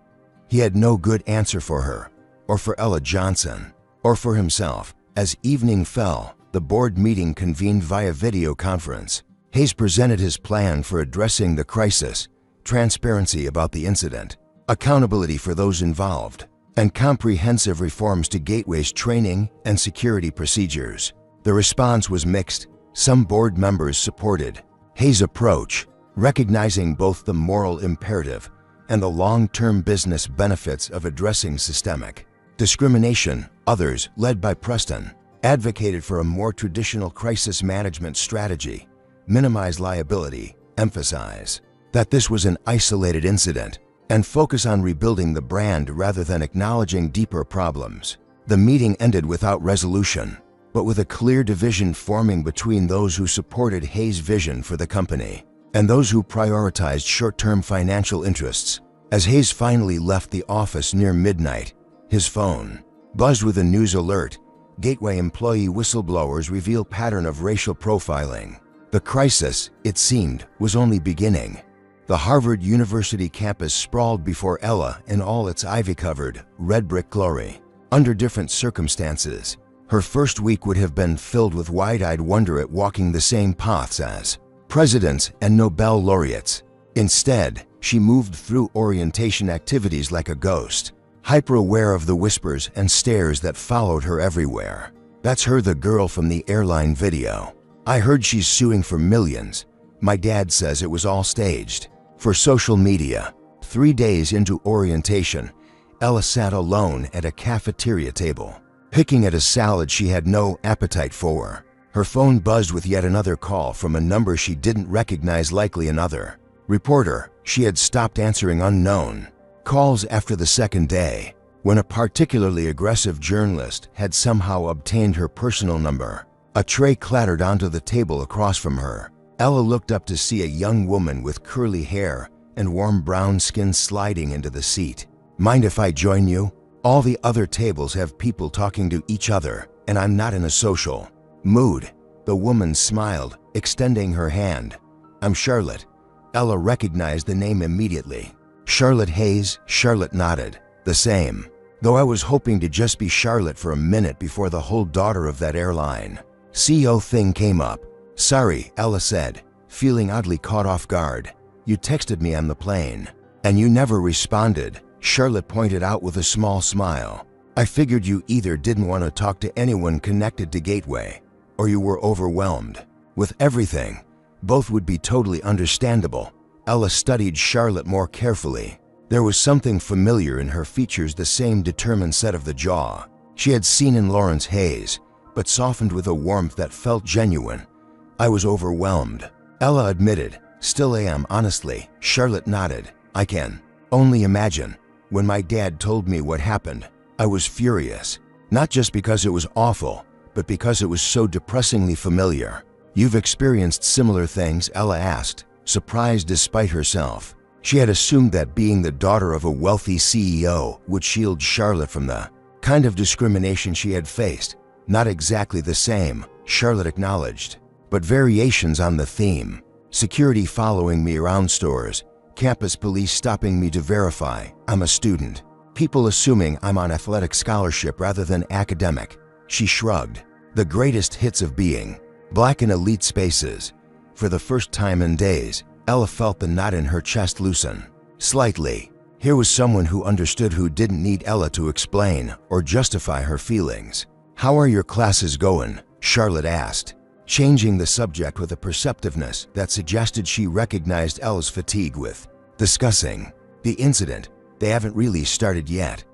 He had no good answer for her, or for Ella Johnson, or for himself. As evening fell, the board meeting convened via video conference. Hayes presented his plan for addressing the crisis. transparency about the incident, accountability for those involved, and comprehensive reforms to Gateway's training and security procedures. The response was mixed. Some board members supported Hayes' approach, recognizing both the moral imperative and the long-term business benefits of addressing systemic discrimination. Others, led by Preston, advocated for a more traditional crisis management strategy, minimize liability, emphasize that this was an isolated incident, and focus on rebuilding the brand rather than acknowledging deeper problems. The meeting ended without resolution, but with a clear division forming between those who supported Hayes' vision for the company and those who prioritized short-term financial interests. As Hayes finally left the office near midnight, his phone buzzed with a news alert. Gateway employee whistleblowers reveal pattern of racial profiling. The crisis, it seemed, was only beginning. The Harvard University campus sprawled before Ella in all its ivy-covered, red brick glory. Under different circumstances, her first week would have been filled with wide-eyed wonder at walking the same paths as presidents and Nobel laureates. Instead, she moved through orientation activities like a ghost, hyper-aware of the whispers and stares that followed her everywhere. That's her, the girl from the Airline video. I heard she's suing for millions. My dad says it was all staged for social media. 3 days into orientation, Ella sat alone at a cafeteria table, picking at a salad she had no appetite for. Her phone buzzed with yet another call from a number she didn't recognize, likely another reporter. She had stopped answering unknown calls after the second day, when a particularly aggressive journalist had somehow obtained her personal number. A tray clattered onto the table across from her. Ella looked up to see a young woman with curly hair and warm brown skin sliding into the seat. Mind if I join you? All the other tables have people talking to each other, and I'm not in a social mood. The woman smiled, extending her hand. I'm Charlotte. Ella recognized the name immediately. Charlotte Hayes. Charlotte nodded. The same. Though I was hoping to just be Charlotte for a minute before the whole daughter of that airline CEO thing came up. Sorry, Ella said, feeling oddly caught off guard. You texted me on the plane, and you never responded, Charlotte pointed out with a small smile. I figured you either didn't want to talk to anyone connected to Gateway, or you were overwhelmed with everything. Both would be totally understandable. Ella studied Charlotte more carefully. There was something familiar in her features, the same determined set of the jaw she had seen in Lawrence Hayes, but softened with a warmth that felt genuine. I was overwhelmed, Ella admitted. Still am, honestly. Charlotte nodded. I can only imagine. When my dad told me what happened, I was furious. Not just because it was awful, but because it was so depressingly familiar. You've experienced similar things? Ella asked, surprised despite herself. She had assumed that being the daughter of a wealthy CEO would shield Charlotte from the kind of discrimination she had faced. Not exactly the same, Charlotte acknowledged, but variations on the theme. Security following me around stores, campus police stopping me to verify I'm a student, people assuming I'm on athletic scholarship rather than academic. She shrugged. The greatest hits of being black in elite spaces. For the first time in days, Ella felt the knot in her chest loosen slightly. Here was someone who understood, who didn't need Ella to explain or justify her feelings. How are your classes going? Charlotte asked, changing the subject with a perceptiveness that suggested she recognized Ella's fatigue with discussing the incident. They haven't really started yet.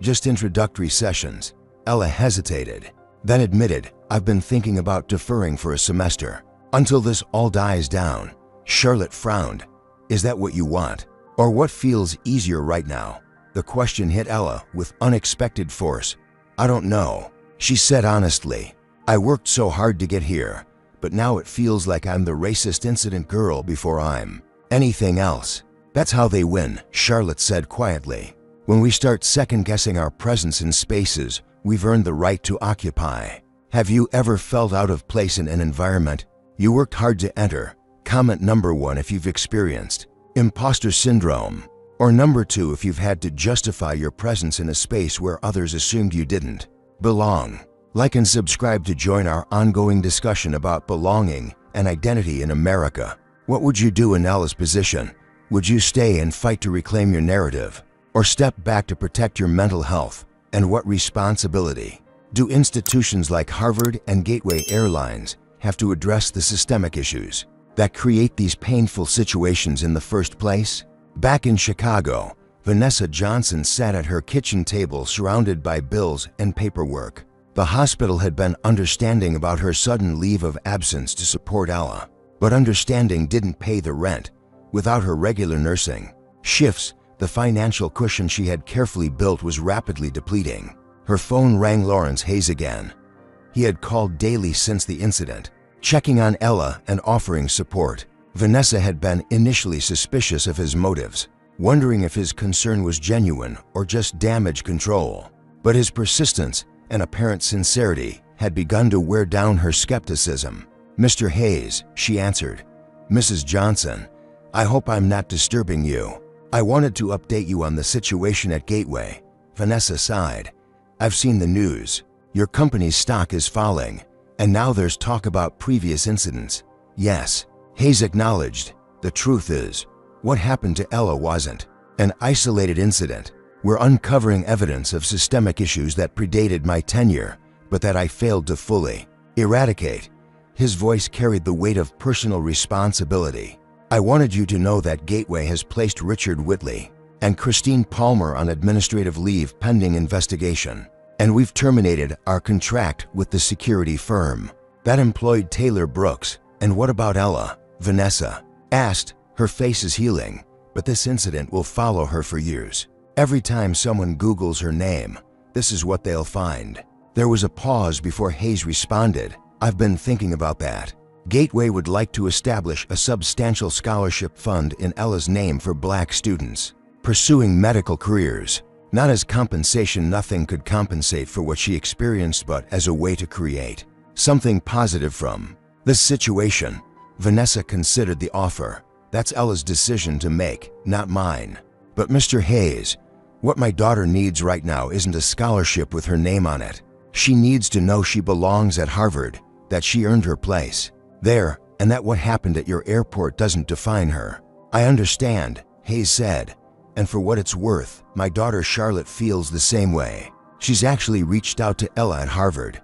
Just introductory sessions. Ella hesitated, then admitted, I've been thinking about deferring for a semester until this all dies down. Charlotte frowned. Is that what you want? Or what feels easier right now? The question hit Ella with unexpected force. I don't know, she said honestly. I worked so hard to get here, but now it feels like I'm the racist incident girl before I'm anything else. That's how they win, Charlotte said quietly. When we start second-guessing our presence in spaces we've earned the right to occupy. Have you ever felt out of place in an environment you worked hard to enter? Comment number 1 if you've experienced imposter syndrome, or number 2 if you've had to justify your presence in a space where others assumed you didn't belong. Like and subscribe to join our ongoing discussion about belonging and identity in America. What would you do in Ella's position? Would you stay and fight to reclaim your narrative, or step back to protect your mental health? And what responsibility do institutions like Harvard and Gateway Airlines have to address the systemic issues that create these painful situations in the first place? Back in Chicago, Vanessa Johnson sat at her kitchen table surrounded by bills and paperwork. The hospital had been understanding about her sudden leave of absence to support Ella, but understanding didn't pay the rent. Without her regular nursing shifts, the financial cushion she had carefully built was rapidly depleting. Her phone rang Lawrence Hayes again. He had called daily since the incident, checking on Ella and offering support. Vanessa had been initially suspicious of his motives, wondering if his concern was genuine or just damage control. But his persistence and apparent sincerity had begun to wear down her skepticism. "Mr. Hayes," she answered. "Mrs. Johnson, I hope I'm not disturbing you. I wanted to update you on the situation at Gateway." Vanessa sighed. "I've seen the news. Your company's stock is falling, and now there's talk about previous incidents." "Yes," Hayes acknowledged. "The truth is, what happened to Ella wasn't an isolated incident. We're uncovering evidence of systemic issues that predated my tenure, but that I failed to fully eradicate." His voice carried the weight of personal responsibility. "I wanted you to know that Gateway has placed Richard Whitley and Christine Palmer on administrative leave pending investigation, and we've terminated our contract with the security firm that employed Taylor Brooks." "And what about Ella?" Vanessa asked. "Her face is healing, but this incident will follow her for years. Every time someone Googles her name, this is what they'll find." There was a pause before Hayes responded. "I've been thinking about that. Gateway would like to establish a substantial scholarship fund in Ella's name for Black students pursuing medical careers. Not as compensation, nothing could compensate for what she experienced, but as a way to create something positive from this situation." Vanessa considered the offer. "That's Ella's decision to make, not mine." "But Mr. Hayes, what my daughter needs right now isn't a scholarship with her name on it. She needs to know she belongs at Harvard, that she earned her place there, and that what happened at your airport doesn't define her." "I understand," Hayes said, "and for what it's worth, my daughter Charlotte feels the same way. She's actually reached out to Ella at Harvard."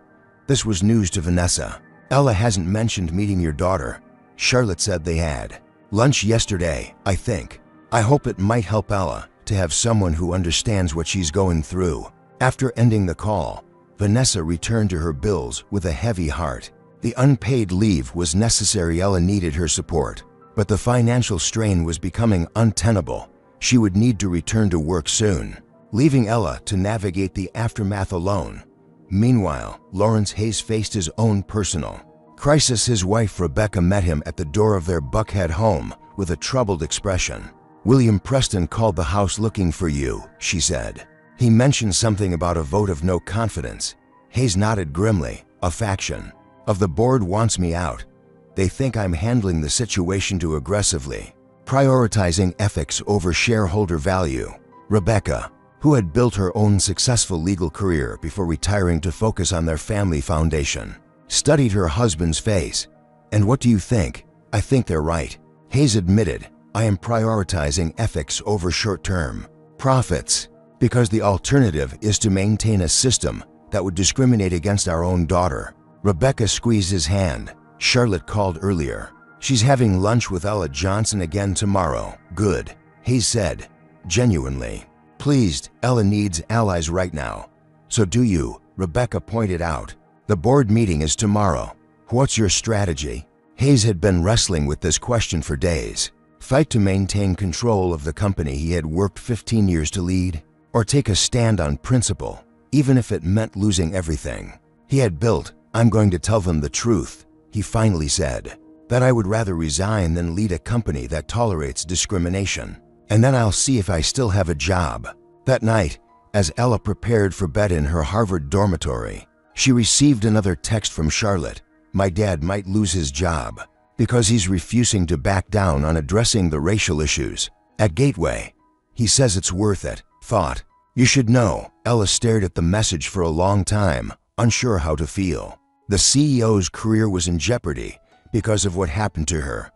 This was news to Vanessa. "Ella hasn't mentioned meeting your daughter." Charlotte said they had lunch yesterday, I think. "I hope it might help Ella to have someone who understands what she's going through." After ending the call, Vanessa returned to her bills with a heavy heart. The unpaid leave was necessary. Ella needed her support, but the financial strain was becoming untenable. She would need to return to work soon, leaving Ella to navigate the aftermath alone. Meanwhile, Lawrence Hayes faced his own personal crisis. His wife Rebecca met him at the door of their Buckhead home with a troubled expression. "William Preston called the house looking for you," she said. "He mentioned something about a vote of no confidence." Hayes nodded grimly. "A faction of the board wants me out. They think I'm handling the situation too aggressively, prioritizing ethics over shareholder value." Rebecca, who had built her own successful legal career before retiring to focus on their family foundation, studied her husband's face. "And what do you think?" "I think they're right," Hayes admitted. "I am prioritizing ethics over short-term profits, because the alternative is to maintain a system that would discriminate against our own daughter." Rebecca squeezed his hand. "Charlotte called earlier. She's having lunch with Ella Johnson again tomorrow." "Good," Hayes said, genuinely pleased. "Ella needs allies right now. So do you," Rebecca pointed out. "The board meeting is tomorrow. What's your strategy?" Hayes had been wrestling with this question for days. Fight to maintain control of the company he had worked 15 years to lead, or take a stand on principle, even if it meant losing everything he had built. "I'm going to tell them the truth," he finally said. "That I would rather resign than lead a company that tolerates discrimination. And then I'll see if I still have a job." That night, as Ella prepared for bed in her Harvard dormitory, she received another text from Charlotte. "My dad might lose his job because he's refusing to back down on addressing the racial issues at Gateway. He says it's worth it." Thought, "You should know." Ella stared at the message for a long time, unsure how to feel. The CEO's career was in jeopardy because of what happened to her.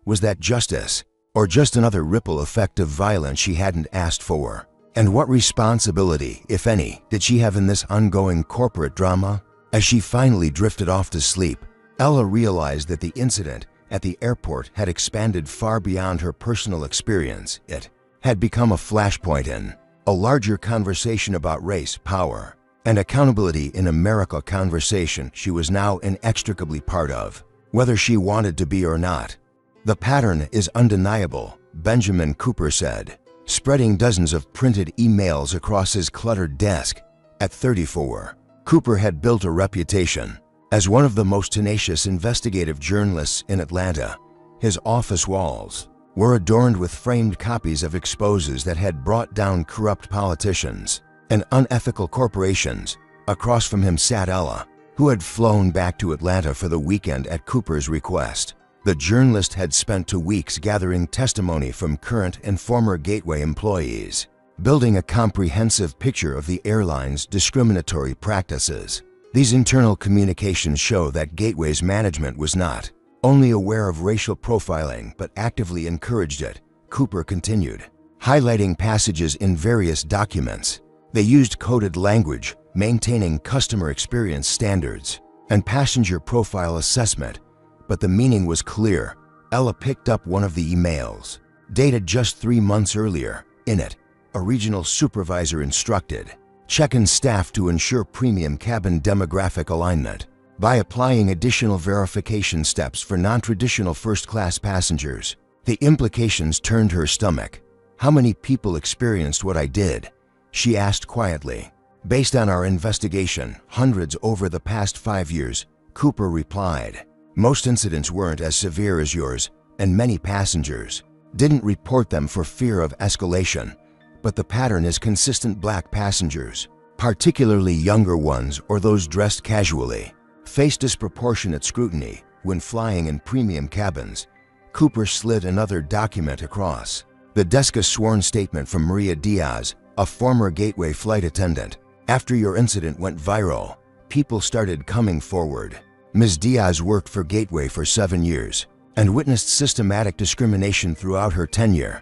Was that justice, or just another ripple effect of violence she hadn't asked for? And what responsibility, if any, did she have in this ongoing corporate drama? As she finally drifted off to sleep, Ella realized that the incident at the airport had expanded far beyond her personal experience. It had become a flashpoint in a larger conversation about race, power, and accountability in America, conversation she was now inextricably part of, whether she wanted to be or not. The pattern is undeniable, Benjamin Cooper said, spreading dozens of printed emails across his cluttered desk. At 34, Cooper had built a reputation as one of the most tenacious investigative journalists in Atlanta. His office walls were adorned with framed copies of exposes that had brought down corrupt politicians and unethical corporations. Across from him sat Ella, who had flown back to Atlanta for the weekend at Cooper's request. The journalist had spent 2 weeks gathering testimony from current and former Gateway employees, building a comprehensive picture of the airline's discriminatory practices. These internal communications show that Gateway's management was not only aware of racial profiling but actively encouraged it, Cooper continued, highlighting passages in various documents. They used coded language, maintaining customer experience standards and passenger profile assessment, but the meaning was clear. Ella picked up one of the emails, dated just 3 months earlier. In it, a regional supervisor instructed, check-in staff to ensure premium cabin demographic alignment by applying additional verification steps for non-traditional first-class passengers. The implications turned her stomach. How many people experienced what I did? She asked quietly. Based on our investigation, hundreds over the past 5 years, Cooper replied. Most incidents weren't as severe as yours, and many passengers didn't report them for fear of escalation. But the pattern is consistent. Black passengers, particularly younger ones or those dressed casually, face disproportionate scrutiny when flying in premium cabins. Cooper slid another document across the desk, a sworn statement from Maria Diaz, a former Gateway flight attendant. After your incident went viral, people started coming forward. Ms. Diaz worked for Gateway for 7 years and witnessed systematic discrimination throughout her tenure.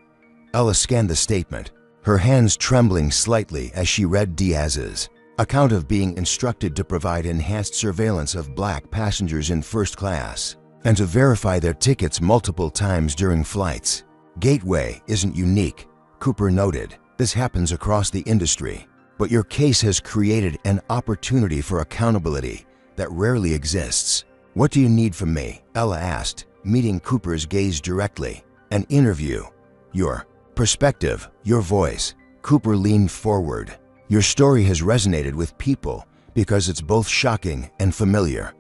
Ella scanned the statement, her hands trembling slightly as she read Diaz's account of being instructed to provide enhanced surveillance of black passengers in first class and to verify their tickets multiple times during flights. Gateway isn't unique, Cooper noted. This happens across the industry, but your case has created an opportunity for accountability that rarely exists. What do you need from me? Ella asked, meeting Cooper's gaze directly. An interview. Your perspective, your voice. Cooper leaned forward. Your story has resonated with people because it's both shocking and familiar.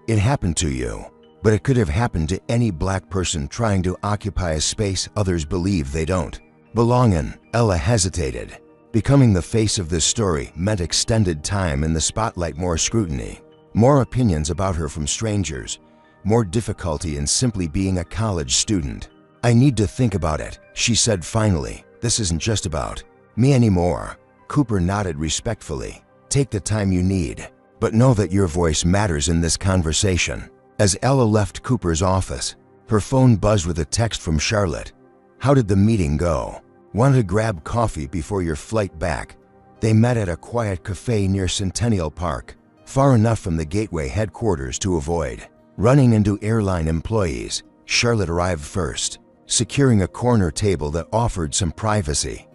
It happened to you, but it could have happened to any black person trying to occupy a space others believe they don't belong in. Ella hesitated. Becoming the face of this story meant extended time in the spotlight, more scrutiny, more opinions about her from strangers, more difficulty in simply being a college student. I need to think about it, she said finally. This isn't just about me anymore. Cooper nodded respectfully. Take the time you need, but know that your voice matters in this conversation. As Ella left Cooper's office, her phone buzzed with a text from Charlotte. How did the meeting go? Want to grab coffee before your flight back? They met at a quiet cafe near Centennial Park, far enough from the Gateway headquarters to avoid running into airline employees. Charlotte arrived first, securing a corner table that offered some privacy.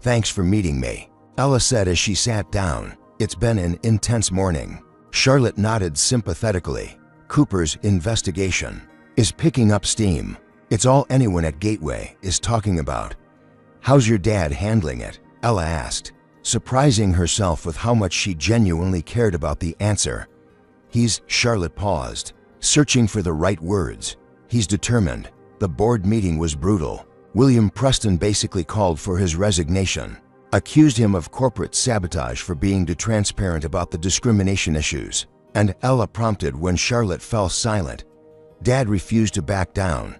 Thanks for meeting me, Ella said as she sat down. It's been an intense morning. Charlotte nodded sympathetically. Cooper's investigation is picking up steam. It's all anyone at Gateway is talking about. How's your dad handling it? Ella asked, surprising herself with how much she genuinely cared about the answer. Charlotte paused, searching for the right words. He's determined. The board meeting was brutal. William Preston basically called for his resignation, accused him of corporate sabotage for being too transparent about the discrimination issues, and Ella prompted when Charlotte fell silent. Dad refused to back down.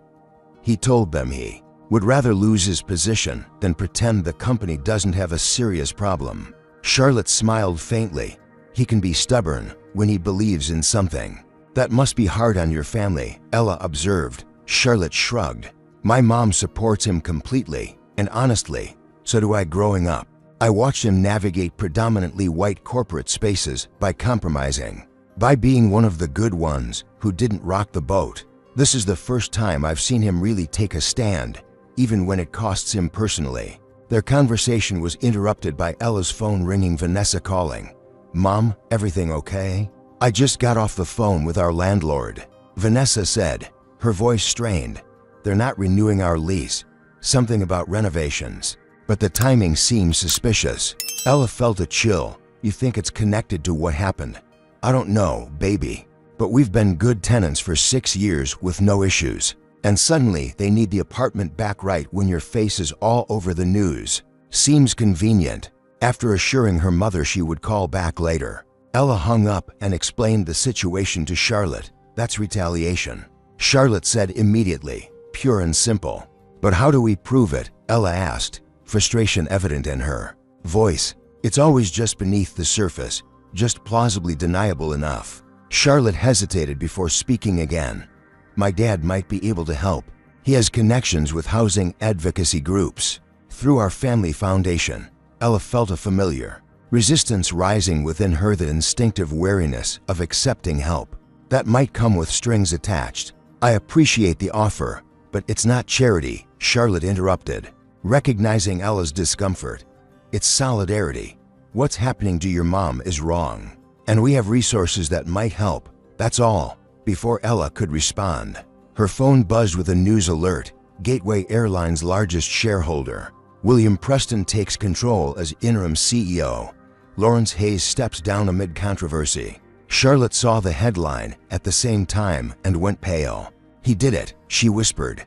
He told them he would rather lose his position than pretend the company doesn't have a serious problem. Charlotte smiled faintly. He can be stubborn when he believes in something. That must be hard on your family, Ella observed. Charlotte shrugged. My mom supports him completely, and honestly, so do I growing up. I watched him navigate predominantly white corporate spaces by compromising, by being one of the good ones who didn't rock the boat. This is the first time I've seen him really take a stand, even when it costs him personally. Their conversation was interrupted by Ella's phone ringing. Vanessa calling. Mom, everything okay? I just got off the phone with our landlord, Vanessa said, her voice strained. They're not renewing our lease. Something about renovations. But the timing seems suspicious. Ella felt a chill. You think it's connected to what happened? I don't know, baby. But we've been good tenants for 6 years with no issues. And suddenly they need the apartment back right when your face is all over the news. Seems convenient. After assuring her mother she would call back later, Ella hung up and explained the situation to Charlotte. That's retaliation, Charlotte said immediately, pure and simple. But how do we prove it? Ella asked, frustration evident in her voice. It's always just beneath the surface, just plausibly deniable enough. Charlotte hesitated before speaking again. My dad might be able to help. He has connections with housing advocacy groups. Through our family foundation. Ella felt a familiar resistance rising within her, the instinctive wariness of accepting help. That might come with strings attached. I appreciate the offer, but it's not charity, Charlotte interrupted, recognizing Ella's discomfort. It's solidarity. What's happening to your mom is wrong, and we have resources that might help. That's all. Before Ella could respond, her phone buzzed with a news alert. Gateway Airline's largest shareholder, William Preston, takes control as interim CEO. Lawrence Hayes steps down amid controversy. Charlotte saw the headline at the same time and went pale. He did it, she whispered.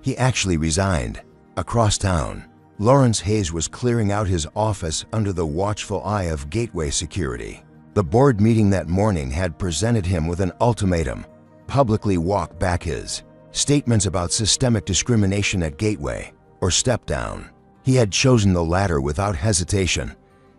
He actually resigned. Across town, Lawrence Hayes was clearing out his office under the watchful eye of Gateway security. The board meeting that morning had presented him with an ultimatum: publicly walk back his statements about systemic discrimination at Gateway, or step down. He had chosen the latter without hesitation.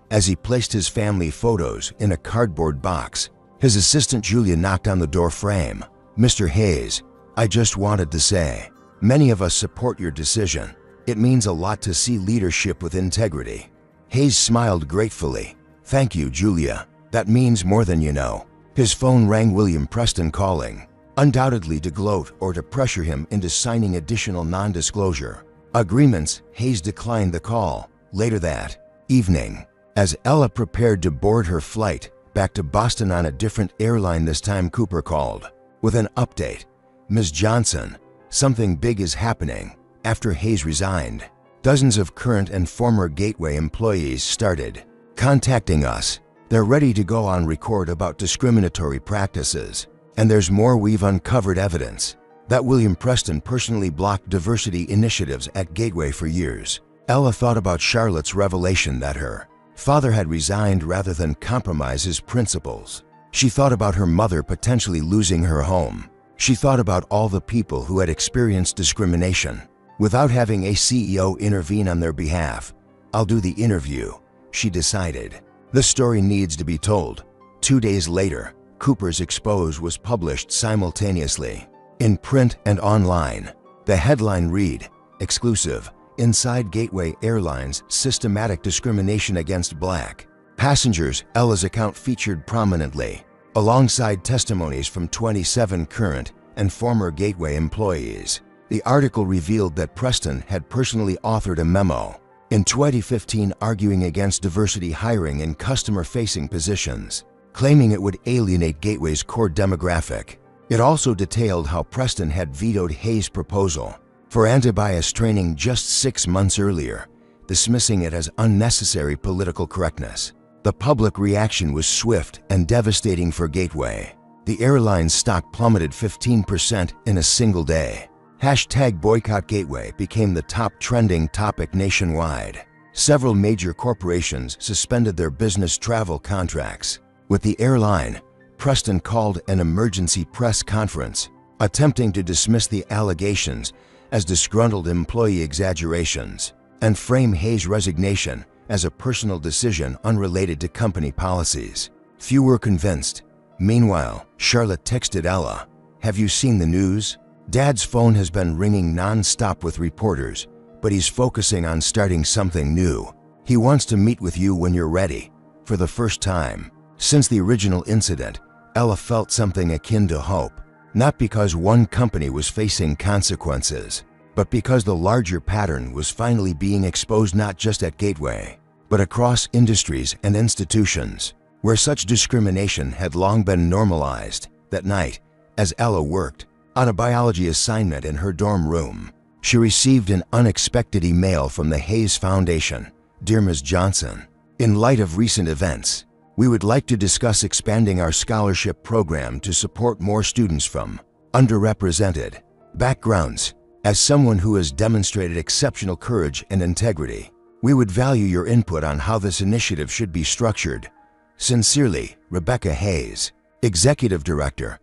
As he placed his family photos in a cardboard box, his assistant Julia knocked on the door frame. Mr. Hayes, I just wanted to say, many of us support your decision. It means a lot to see leadership with integrity. Hayes smiled gratefully. Thank you, Julia. That means more than you know. His phone rang. William Preston calling, undoubtedly to gloat or to pressure him into signing additional non-disclosure agreements. Hayes declined the call. Later that evening, as Ella prepared to board her flight back to Boston on a different airline this time, Cooper called with an update. Ms. Johnson, something big is happening. After Hayes resigned, dozens of current and former Gateway employees started contacting us. They're ready to go on record about discriminatory practices. And there's more. We've uncovered evidence that William Preston personally blocked diversity initiatives at Gateway for years. Ella thought about Charlotte's revelation that her father had resigned rather than compromise his principles. She thought about her mother potentially losing her home. She thought about all the people who had experienced discrimination without having a CEO intervene on their behalf. I'll do the interview, she decided. The story needs to be told. 2 days later, Cooper's Expose was published simultaneously, in print and online. The headline read, Exclusive, Inside Gateway Airlines Systematic Discrimination Against Black Passengers. Ella's account featured prominently, alongside testimonies from 27 current and former Gateway employees. The article revealed that Preston had personally authored a memo in 2015 arguing against diversity hiring in customer-facing positions, claiming it would alienate Gateway's core demographic. It also detailed how Preston had vetoed Hayes' proposal for anti-bias training just 6 months earlier, dismissing it as unnecessary political correctness. The public reaction was swift and devastating for Gateway. The airline's stock plummeted 15% in a single day. #BoycottGateway became the top trending topic nationwide. Several major corporations suspended their business travel contracts with the airline. Preston called an emergency press conference, attempting to dismiss the allegations as disgruntled employee exaggerations and frame Hayes' resignation as a personal decision unrelated to company policies. Few were convinced. Meanwhile, Charlotte texted Ella, "Have you seen the news? Dad's phone has been ringing non-stop with reporters, but he's focusing on starting something new. He wants to meet with you when you're ready, for the first time. Since the original incident, Ella felt something akin to hope, not because one company was facing consequences, but because the larger pattern was finally being exposed not just at Gateway, but across industries and institutions, where such discrimination had long been normalized. That night, as Ella worked on a biology assignment in her dorm room, she received an unexpected email from the Hayes Foundation. Dear Ms. Johnson, in light of recent events, we would like to discuss expanding our scholarship program to support more students from underrepresented backgrounds. As someone who has demonstrated exceptional courage and integrity, we would value your input on how this initiative should be structured. Sincerely, Rebecca Hayes, Executive Director.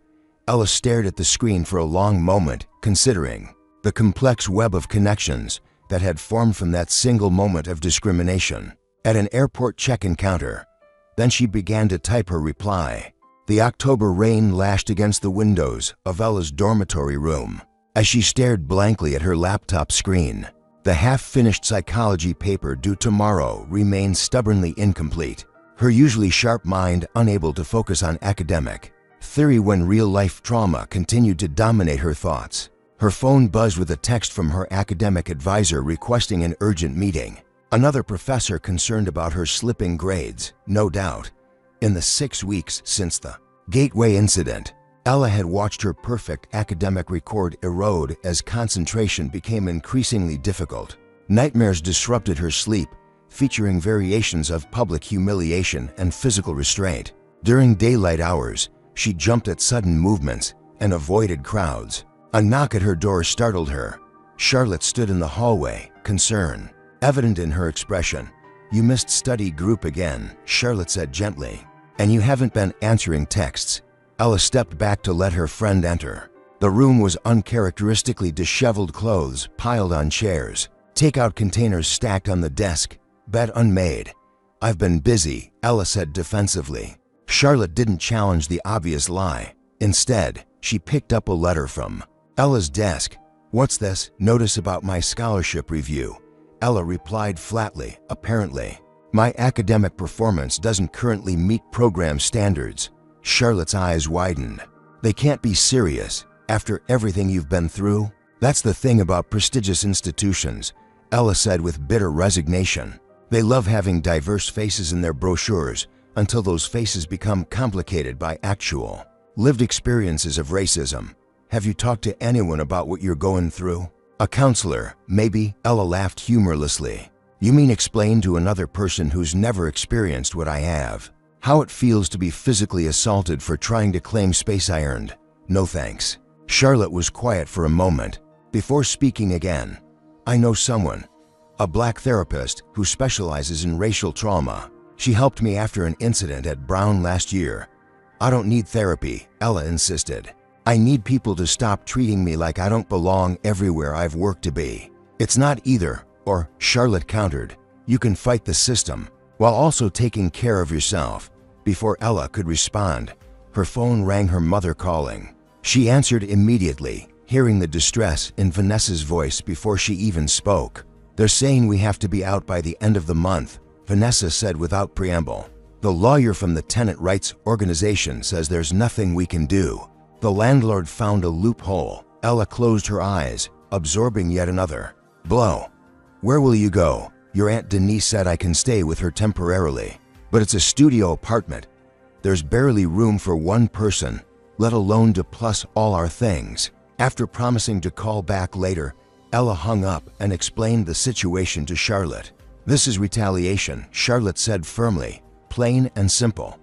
Ella stared at the screen for a long moment, considering the complex web of connections that had formed from that single moment of discrimination at an airport check-in counter. Then she began to type her reply. The October rain lashed against the windows of Ella's dormitory room as she stared blankly at her laptop screen. The half-finished psychology paper due tomorrow remained stubbornly incomplete, her usually sharp mind unable to focus on academic theory when real-life trauma continued to dominate her thoughts. Her phone buzzed with a text from her academic advisor requesting an urgent meeting. Another professor concerned about her slipping grades, no doubt. In the 6 weeks since the Gateway incident, Ella had watched her perfect academic record erode as concentration became increasingly difficult. Nightmares disrupted her sleep, featuring variations of public humiliation and physical restraint. During daylight hours, she jumped at sudden movements and avoided crowds. A knock at her door startled her. Charlotte stood in the hallway, concern evident in her expression. You missed study group again, Charlotte said gently. And you haven't been answering texts. Ella stepped back to let her friend enter. The room was uncharacteristically disheveled clothes piled on chairs, takeout containers stacked on the desk, bed unmade. I've been busy, Ella said defensively. Charlotte didn't challenge the obvious lie. Instead, she picked up a letter from Ella's desk. What's this? Notice about my scholarship review. Ella replied flatly, apparently. My academic performance doesn't currently meet program standards. Charlotte's eyes widened. They can't be serious, after everything you've been through? That's the thing about prestigious institutions, Ella said with bitter resignation. They love having diverse faces in their brochures until those faces become complicated by actual, lived experiences of racism. Have you talked to anyone about what you're going through? A counselor, maybe? Ella laughed humorlessly. You mean explain to another person who's never experienced what I have? How it feels to be physically assaulted for trying to claim space I earned? No thanks. Charlotte was quiet for a moment, before speaking again. I know someone, a black therapist who specializes in racial trauma. She helped me after an incident at Brown last year. I don't need therapy, Ella insisted. I need people to stop treating me like I don't belong everywhere I've worked to be. It's not either or, Charlotte countered. You can fight the system while also taking care of yourself. Before Ella could respond, her phone rang, her mother calling. She answered immediately, hearing the distress in Vanessa's voice before she even spoke. They're saying we have to be out by the end of the month, Vanessa said without preamble. The lawyer from the tenant rights organization says there's nothing we can do. The landlord found a loophole. Ella closed her eyes, absorbing yet another blow. Where will you go? Your Aunt Denise said I can stay with her temporarily, but it's a studio apartment. There's barely room for one person, let alone to plus all our things. After promising to call back later, Ella hung up and explained the situation to Charlotte. This is retaliation, Charlotte said firmly, plain and simple,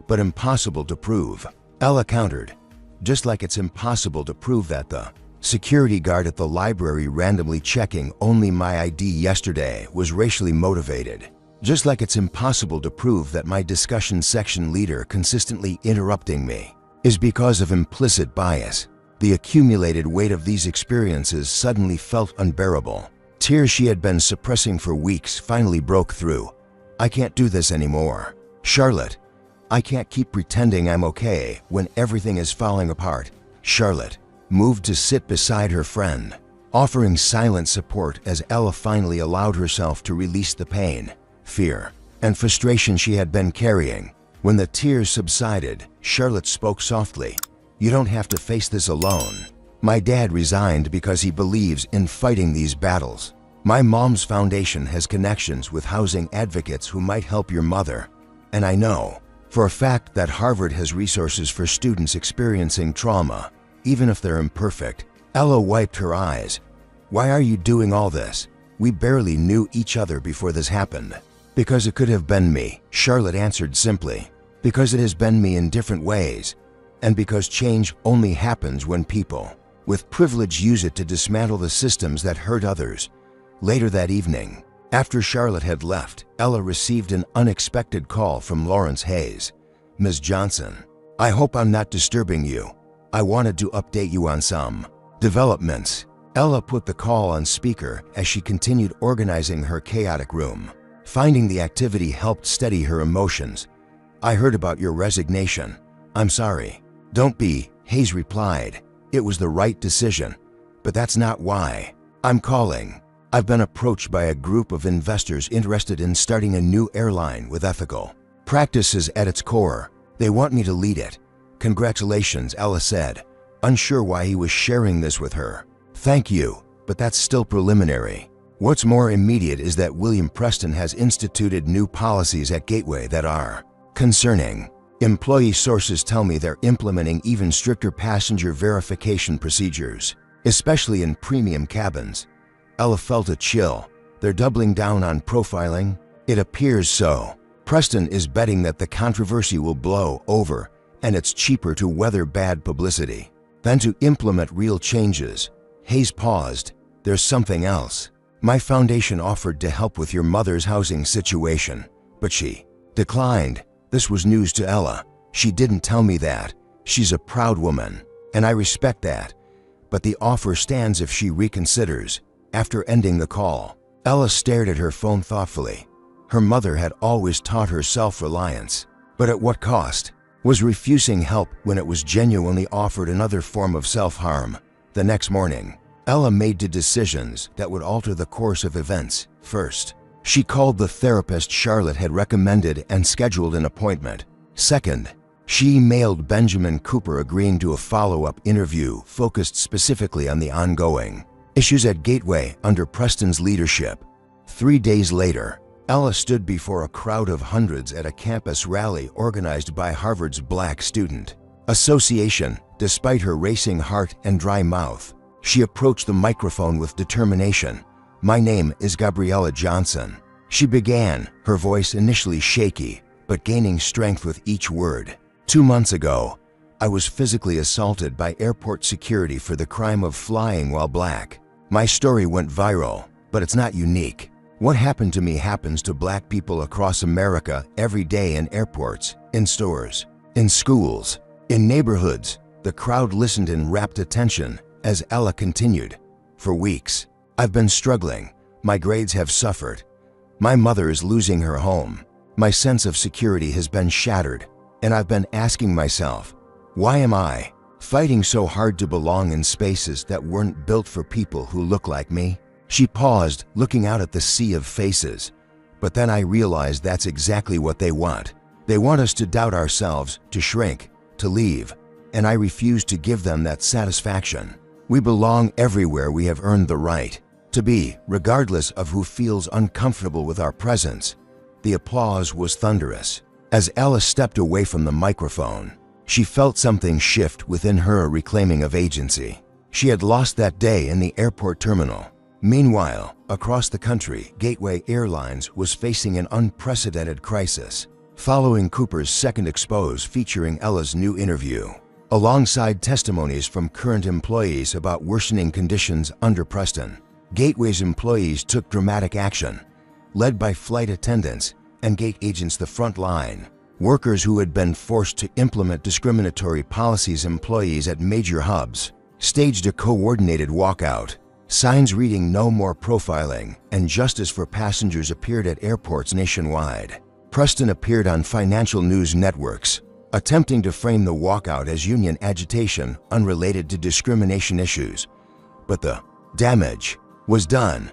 but impossible to prove. Ella countered. Just like it's impossible to prove that the security guard at the library randomly checking only my ID yesterday was racially motivated. Just like it's impossible to prove that my discussion section leader consistently interrupting me is because of implicit bias. The accumulated weight of these experiences suddenly felt unbearable. Tears she had been suppressing for weeks finally broke through. I can't do this anymore. Charlotte, I can't keep pretending I'm okay when everything is falling apart. Charlotte, moved to sit beside her friend, offering silent support as Ella finally allowed herself to release the pain, fear, and frustration she had been carrying. When the tears subsided, Charlotte spoke softly. "You don't have to face this alone. My dad resigned because he believes in fighting these battles. My mom's foundation has connections with housing advocates who might help your mother. And I know for a fact that Harvard has resources for students experiencing trauma, even if they're imperfect." Ella wiped her eyes. "Why are you doing all this? We barely knew each other before this happened." "Because it could have been me," Charlotte answered simply. "Because it has been me in different ways. And because change only happens when people with privilege use it to dismantle the systems that hurt others." Later that evening, after Charlotte had left, Ella received an unexpected call from Lawrence Hayes. "Ms. Johnson, I hope I'm not disturbing you. I wanted to update you on some developments." Ella put the call on speaker as she continued organizing her chaotic room. Finding the activity helped steady her emotions. "I heard about your resignation. I'm sorry." "Don't be," Hayes replied. "It was the right decision. But that's not why I'm calling. I've been approached by a group of investors interested in starting a new airline with ethical practices at its core. They want me to lead it." "Congratulations," Ella said, unsure why he was sharing this with her. "Thank you, but that's still preliminary. What's more immediate is that William Preston has instituted new policies at Gateway that are concerning. Employee sources tell me they're implementing even stricter passenger verification procedures, especially in premium cabins." Ella felt a chill. "They're doubling down on profiling?" "It appears so. Preston is betting that the controversy will blow over, and it's cheaper to weather bad publicity than to implement real changes." Hayes paused. "There's something else. My foundation offered to help with your mother's housing situation, but she declined." This was news to Ella. "She didn't tell me that. She's a proud woman, and I respect that. But the offer stands if she reconsiders." After ending the call, Ella stared at her phone thoughtfully. Her mother had always taught her self-reliance, but at what cost? Was refusing help when it was genuinely offered another form of self-harm? The next morning, Ella made two decisions that would alter the course of events. First, she called the therapist Charlotte had recommended and scheduled an appointment. Second, she emailed Benjamin Cooper agreeing to a follow-up interview focused specifically on the ongoing issues at Gateway under Preston's leadership. 3 days later, Ella stood before a crowd of hundreds at a campus rally organized by Harvard's Black Student Association. Despite her racing heart and dry mouth, she approached the microphone with determination. "My name is Gabriella Johnson," she began, her voice initially shaky, but gaining strength with each word. "2 months ago, I was physically assaulted by airport security for the crime of flying while black. My story went viral, but it's not unique. What happened to me happens to black people across America every day in airports, in stores, in schools, in neighborhoods." The crowd listened in rapt attention as Ella continued. "For weeks, I've been struggling. My grades have suffered. My mother is losing her home. My sense of security has been shattered, and I've been asking myself, why am I fighting so hard to belong in spaces that weren't built for people who look like me?" She paused, looking out at the sea of faces. "But then I realized that's exactly what they want. They want us to doubt ourselves, to shrink, to leave, and I refuse to give them that satisfaction. We belong everywhere we have earned the right to be, regardless of who feels uncomfortable with our presence." The applause was thunderous. As Ella stepped away from the microphone, she felt something shift within her, a reclaiming of agency. She had lost that day in the airport terminal. Meanwhile, across the country, Gateway Airlines was facing an unprecedented crisis. Following Cooper's second expose featuring Ella's new interview, alongside testimonies from current employees about worsening conditions under Preston, Gateway's employees took dramatic action, led by flight attendants and gate agents. The front line workers who had been forced to implement discriminatory policies, employees at major hubs, staged a coordinated walkout. Signs reading "No more profiling" and "Justice for passengers" appeared at airports nationwide. Preston appeared on financial news networks, attempting to frame the walkout as union agitation unrelated to discrimination issues. But the damage was done,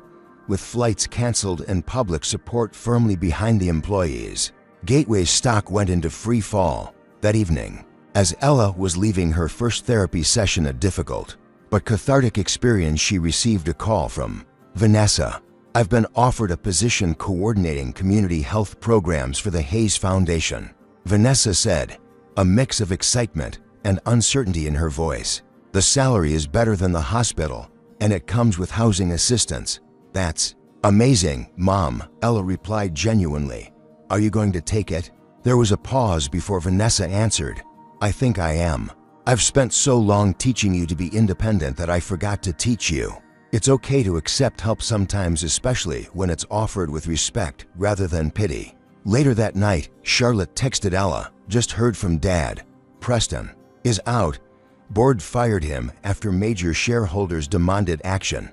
with flights canceled and public support firmly behind the employees. Gateway's stock went into free fall that evening, as Ella was leaving her first therapy session. A difficult but cathartic experience, she received a call from Vanessa. "I've been offered a position coordinating community health programs for the Hayes Foundation," Vanessa said, a mix of excitement and uncertainty in her voice. "The salary is better than the hospital, and it comes with housing assistance." "That's amazing, Mom," Ella replied genuinely. "Are you going to take it?" There was a pause before Vanessa answered, "I think I am. I've spent so long teaching you to be independent that I forgot to teach you. It's okay to accept help sometimes, especially when it's offered with respect rather than pity." Later that night, Charlotte texted Ella, "Just heard from Dad. Preston is out. Board fired him after major shareholders demanded action.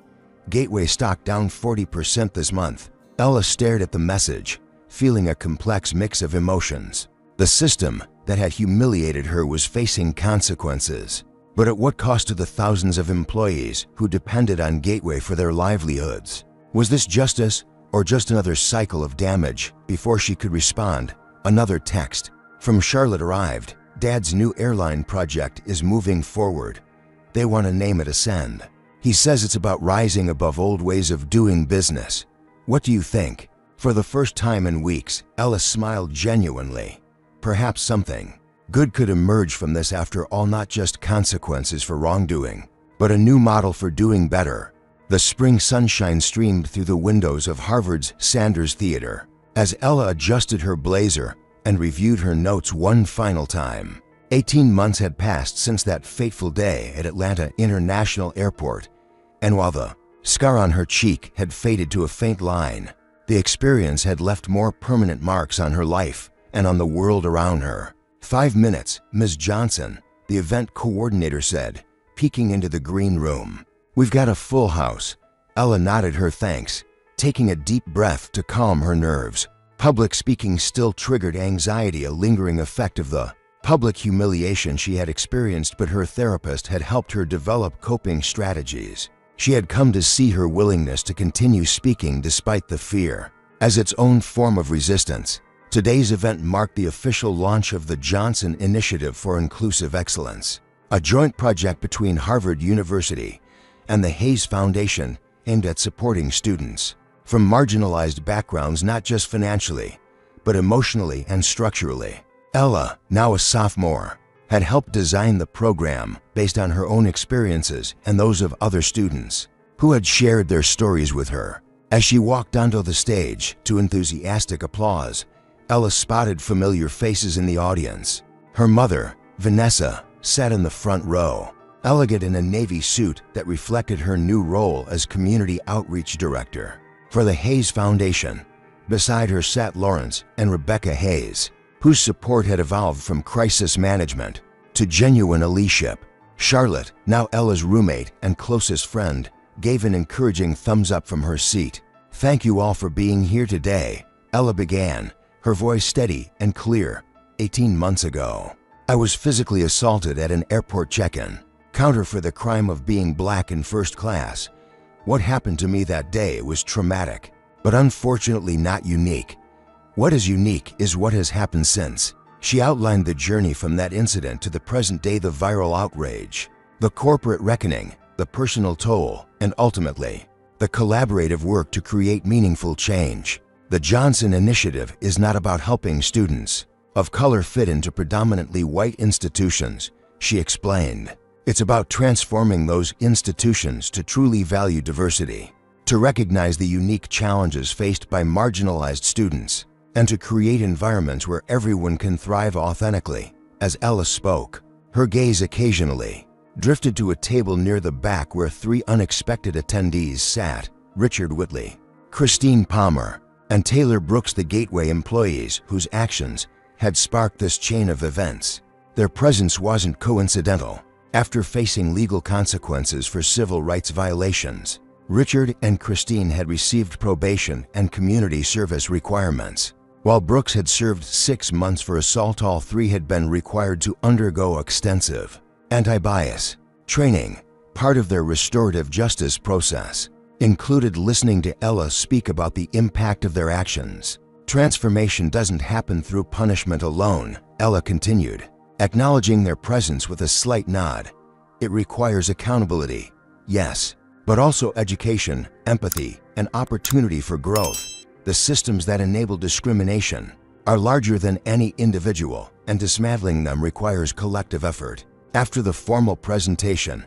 Gateway stock down 40% this month." Ella stared at the message, feeling a complex mix of emotions. The system that had humiliated her was facing consequences. But at what cost to the thousands of employees who depended on Gateway for their livelihoods? Was this justice or just another cycle of damage? Before she could respond, another text from Charlotte arrived. "Dad's new airline project is moving forward. They want to name it Ascend. He says it's about rising above old ways of doing business. What do you think?" For the first time in weeks, Ella smiled genuinely. Perhaps something good could emerge from this after all, not just consequences for wrongdoing, but a new model for doing better. The spring sunshine streamed through the windows of Harvard's Sanders Theater as Ella adjusted her blazer and reviewed her notes one final time. 18 months had passed since that fateful day at Atlanta International Airport, and while the scar on her cheek had faded to a faint line, the experience had left more permanent marks on her life and on the world around her. "5 minutes, Ms. Johnson," the event coordinator said, peeking into the green room. "We've got a full house." Ella nodded her thanks, taking a deep breath to calm her nerves. Public speaking still triggered anxiety, a lingering effect of the public humiliation she had experienced, but her therapist had helped her develop coping strategies. She had come to see her willingness to continue speaking despite the fear as its own form of resistance. Today's event marked the official launch of the Johnson Initiative for Inclusive Excellence, a joint project between Harvard University and the Hayes Foundation aimed at supporting students from marginalized backgrounds, not just financially, but emotionally and structurally. Ella, now a sophomore, had helped design the program based on her own experiences and those of other students who had shared their stories with her. As she walked onto the stage to enthusiastic applause, Ella spotted familiar faces in the audience. Her mother, Vanessa, sat in the front row, elegant in a navy suit that reflected her new role as community outreach director for the Hayes Foundation. Beside her sat Lawrence and Rebecca Hayes, whose support had evolved from crisis management to genuine allyship. Charlotte, now Ella's roommate and closest friend, gave an encouraging thumbs up from her seat. "Thank you all for being here today," Ella began, her voice steady and clear. 18 months ago, I was physically assaulted at an airport check-in counter for the crime of being black in first class. What happened to me that day was traumatic, but unfortunately not unique. What is unique is what has happened since. She outlined the journey from that incident to the present day, the viral outrage, the corporate reckoning, the personal toll, and ultimately, the collaborative work to create meaningful change. The Johnson Initiative is not about helping students of color fit into predominantly white institutions, she explained. It's about transforming those institutions to truly value diversity, to recognize the unique challenges faced by marginalized students, and to create environments where everyone can thrive authentically. As Ella spoke, her gaze occasionally drifted to a table near the back where 3 unexpected attendees sat: Richard Whitley, Christine Palmer, and Taylor Brooks, the Gateway employees whose actions had sparked this chain of events. Their presence wasn't coincidental. After facing legal consequences for civil rights violations, Richard and Christine had received probation and community service requirements. While Brooks had served 6 months for assault, all three had been required to undergo extensive anti-bias training. Part of their restorative justice process included listening to Ella speak about the impact of their actions. Transformation doesn't happen through punishment alone, Ella continued, acknowledging their presence with a slight nod. It requires accountability, yes, but also education, empathy, and opportunity for growth. The systems that enable discrimination are larger than any individual, and dismantling them requires collective effort. After the formal presentation,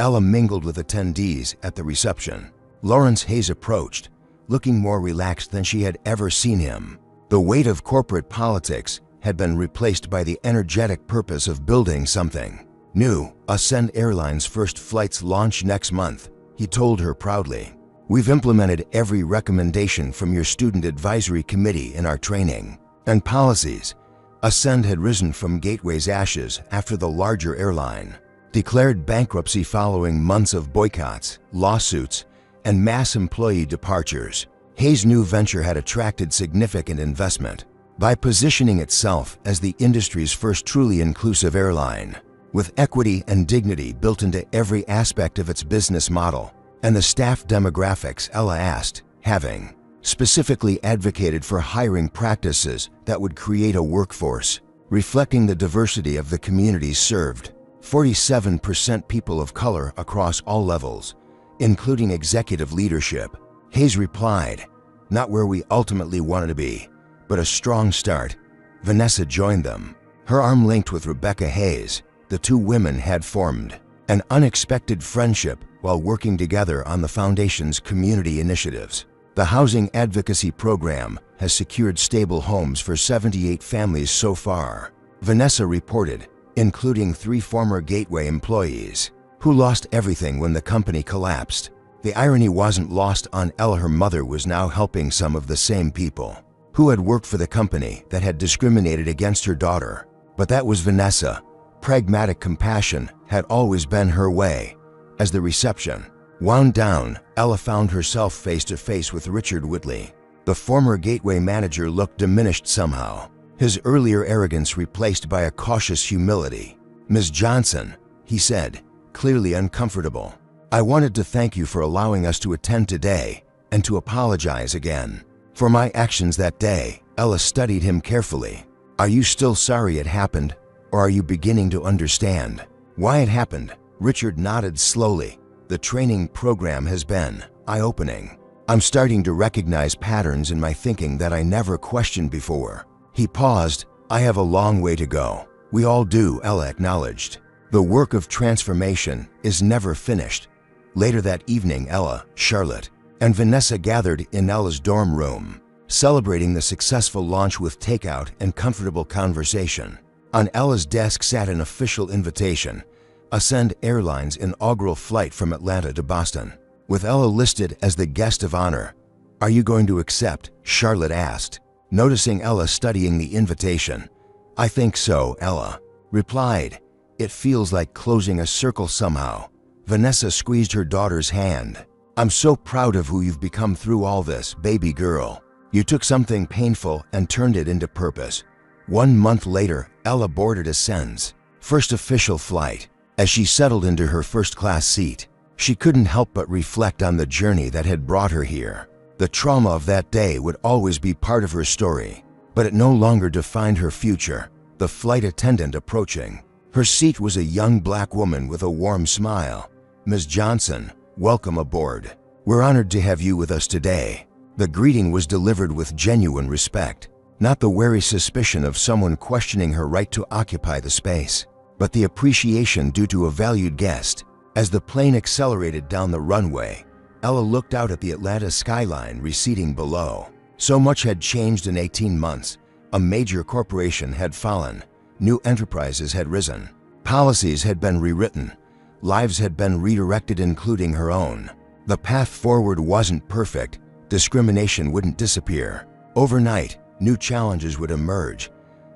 Ella mingled with attendees at the reception. Lawrence Hayes approached, looking more relaxed than she had ever seen him. The weight of corporate politics had been replaced by the energetic purpose of building something new. Ascend Airline's first flights launch next month, he told her proudly. We've implemented every recommendation from your student advisory committee in our training and policies. Ascend had risen from Gateway's ashes after the larger airline declared bankruptcy following months of boycotts, lawsuits, and mass employee departures. Hayes' new venture had attracted significant investment by positioning itself as the industry's first truly inclusive airline, with equity and dignity built into every aspect of its business model. And the staff demographics, Ella asked, having specifically advocated for hiring practices that would create a workforce reflecting the diversity of the communities served. 47% people of color across all levels, including executive leadership. Hayes replied, not where we ultimately wanted to be, but a strong start. Vanessa joined them. Her arm linked with Rebecca Hayes. The two women had formed an unexpected friendship while working together on the Foundation's community initiatives. The Housing Advocacy Program has secured stable homes for 78 families so far, Vanessa reported, including 3 former Gateway employees who lost everything when the company collapsed. The irony wasn't lost on Ella. Her mother was now helping some of the same people who had worked for the company that had discriminated against her daughter. But that was Vanessa. Pragmatic compassion had always been her way. As the reception wound down, Ella found herself face to face with Richard Whitley. The former Gateway manager looked diminished somehow, his earlier arrogance replaced by a cautious humility. Ms. Johnson, he said, clearly uncomfortable, I wanted to thank you for allowing us to attend today and to apologize again for my actions that day. Ella studied him carefully. Are you still sorry it happened, or are you beginning to understand why it happened? Richard nodded slowly. The training program has been eye-opening. I'm starting to recognize patterns in my thinking that I never questioned before. He paused. I have a long way to go. We all do, Ella acknowledged. The work of transformation is never finished. Later that evening, Ella, Charlotte, and Vanessa gathered in Ella's dorm room, celebrating the successful launch with takeout and comfortable conversation. On Ella's desk sat an official invitation, Ascend Airline's inaugural flight from Atlanta to Boston, with Ella listed as the guest of honor. Are you going to accept? Charlotte asked, noticing Ella studying the invitation. I think so, Ella replied. It feels like closing a circle somehow. Vanessa squeezed her daughter's hand. I'm so proud of who you've become through all this, baby girl. You took something painful and turned it into purpose. 1 month later, Ella boarded Ascend's first official flight. As she settled into her first-class seat, she couldn't help but reflect on the journey that had brought her here. The trauma of that day would always be part of her story, but it no longer defined her future. The flight attendant approaching. Her seat was a young black woman with a warm smile. Ms. Johnson, welcome aboard. We're honored to have you with us today. The greeting was delivered with genuine respect, not the wary suspicion of someone questioning her right to occupy the space, but the appreciation due to a valued guest. As the plane accelerated down the runway, Ella looked out at the Atlanta skyline receding below. So much had changed in 18 months. A major corporation had fallen. New enterprises had risen. Policies had been rewritten. Lives had been redirected, including her own. The path forward wasn't perfect. Discrimination wouldn't disappear overnight. New challenges would emerge.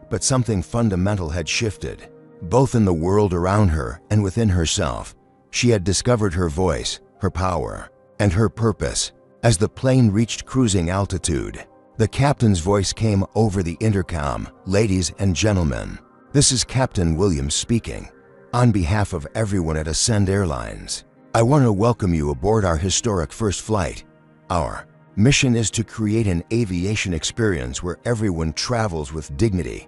But something fundamental had shifted, both in the world around her and within herself. She had discovered her voice, her power, and her purpose. As the plane reached cruising altitude, The captain's voice came over the intercom. "Ladies and gentlemen, this is Captain Williams speaking. On behalf of everyone at Ascend Airlines, I want to welcome you aboard our historic first flight. Our mission is to create an aviation experience where everyone travels with dignity,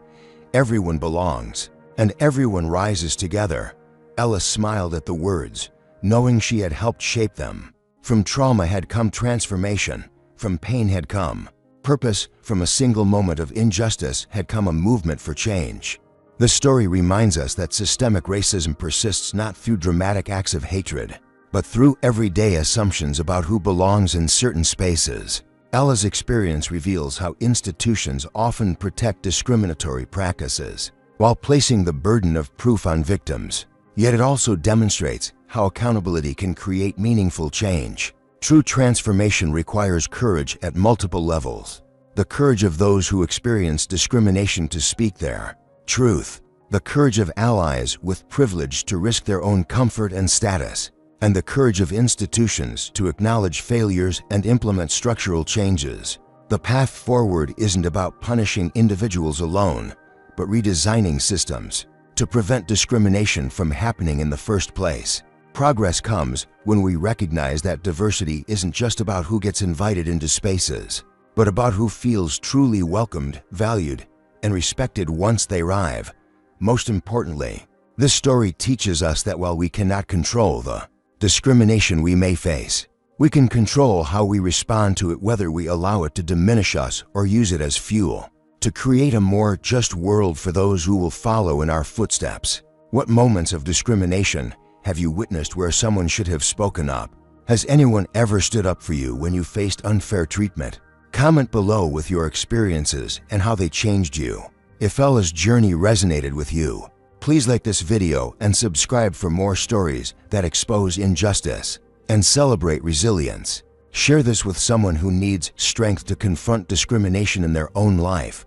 everyone belongs, and everyone rises together." Ella smiled at the words, knowing she had helped shape them. From trauma had come transformation, from pain had come purpose, from a single moment of injustice had come a movement for change. The story reminds us that systemic racism persists not through dramatic acts of hatred, but through everyday assumptions about who belongs in certain spaces. Ella's experience reveals how institutions often protect discriminatory practices, while placing the burden of proof on victims. Yet it also demonstrates how accountability can create meaningful change. True transformation requires courage at multiple levels. The courage of those who experience discrimination to speak their truth, the courage of allies with privilege to risk their own comfort and status, and the courage of institutions to acknowledge failures and implement structural changes. The path forward isn't about punishing individuals alone, but redesigning systems to prevent discrimination from happening in the first place. Progress comes when we recognize that diversity isn't just about who gets invited into spaces, but about who feels truly welcomed, valued, and respected once they arrive. Most importantly, this story teaches us that while we cannot control the discrimination we may face, we can control how we respond to it, whether we allow it to diminish us or use it as fuel to create a more just world for those who will follow in our footsteps. What moments of discrimination have you witnessed where someone should have spoken up? Has anyone ever stood up for you when you faced unfair treatment? Comment below with your experiences and how they changed you. If Ella's journey resonated with you, please like this video and subscribe for more stories that expose injustice and celebrate resilience. Share this with someone who needs strength to confront discrimination in their own life.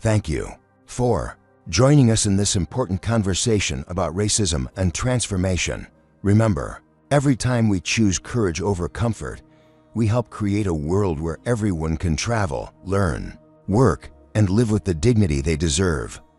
Thank you for joining us in this important conversation about racism and transformation. Remember, every time we choose courage over comfort, we help create a world where everyone can travel, learn, work, and live with the dignity they deserve.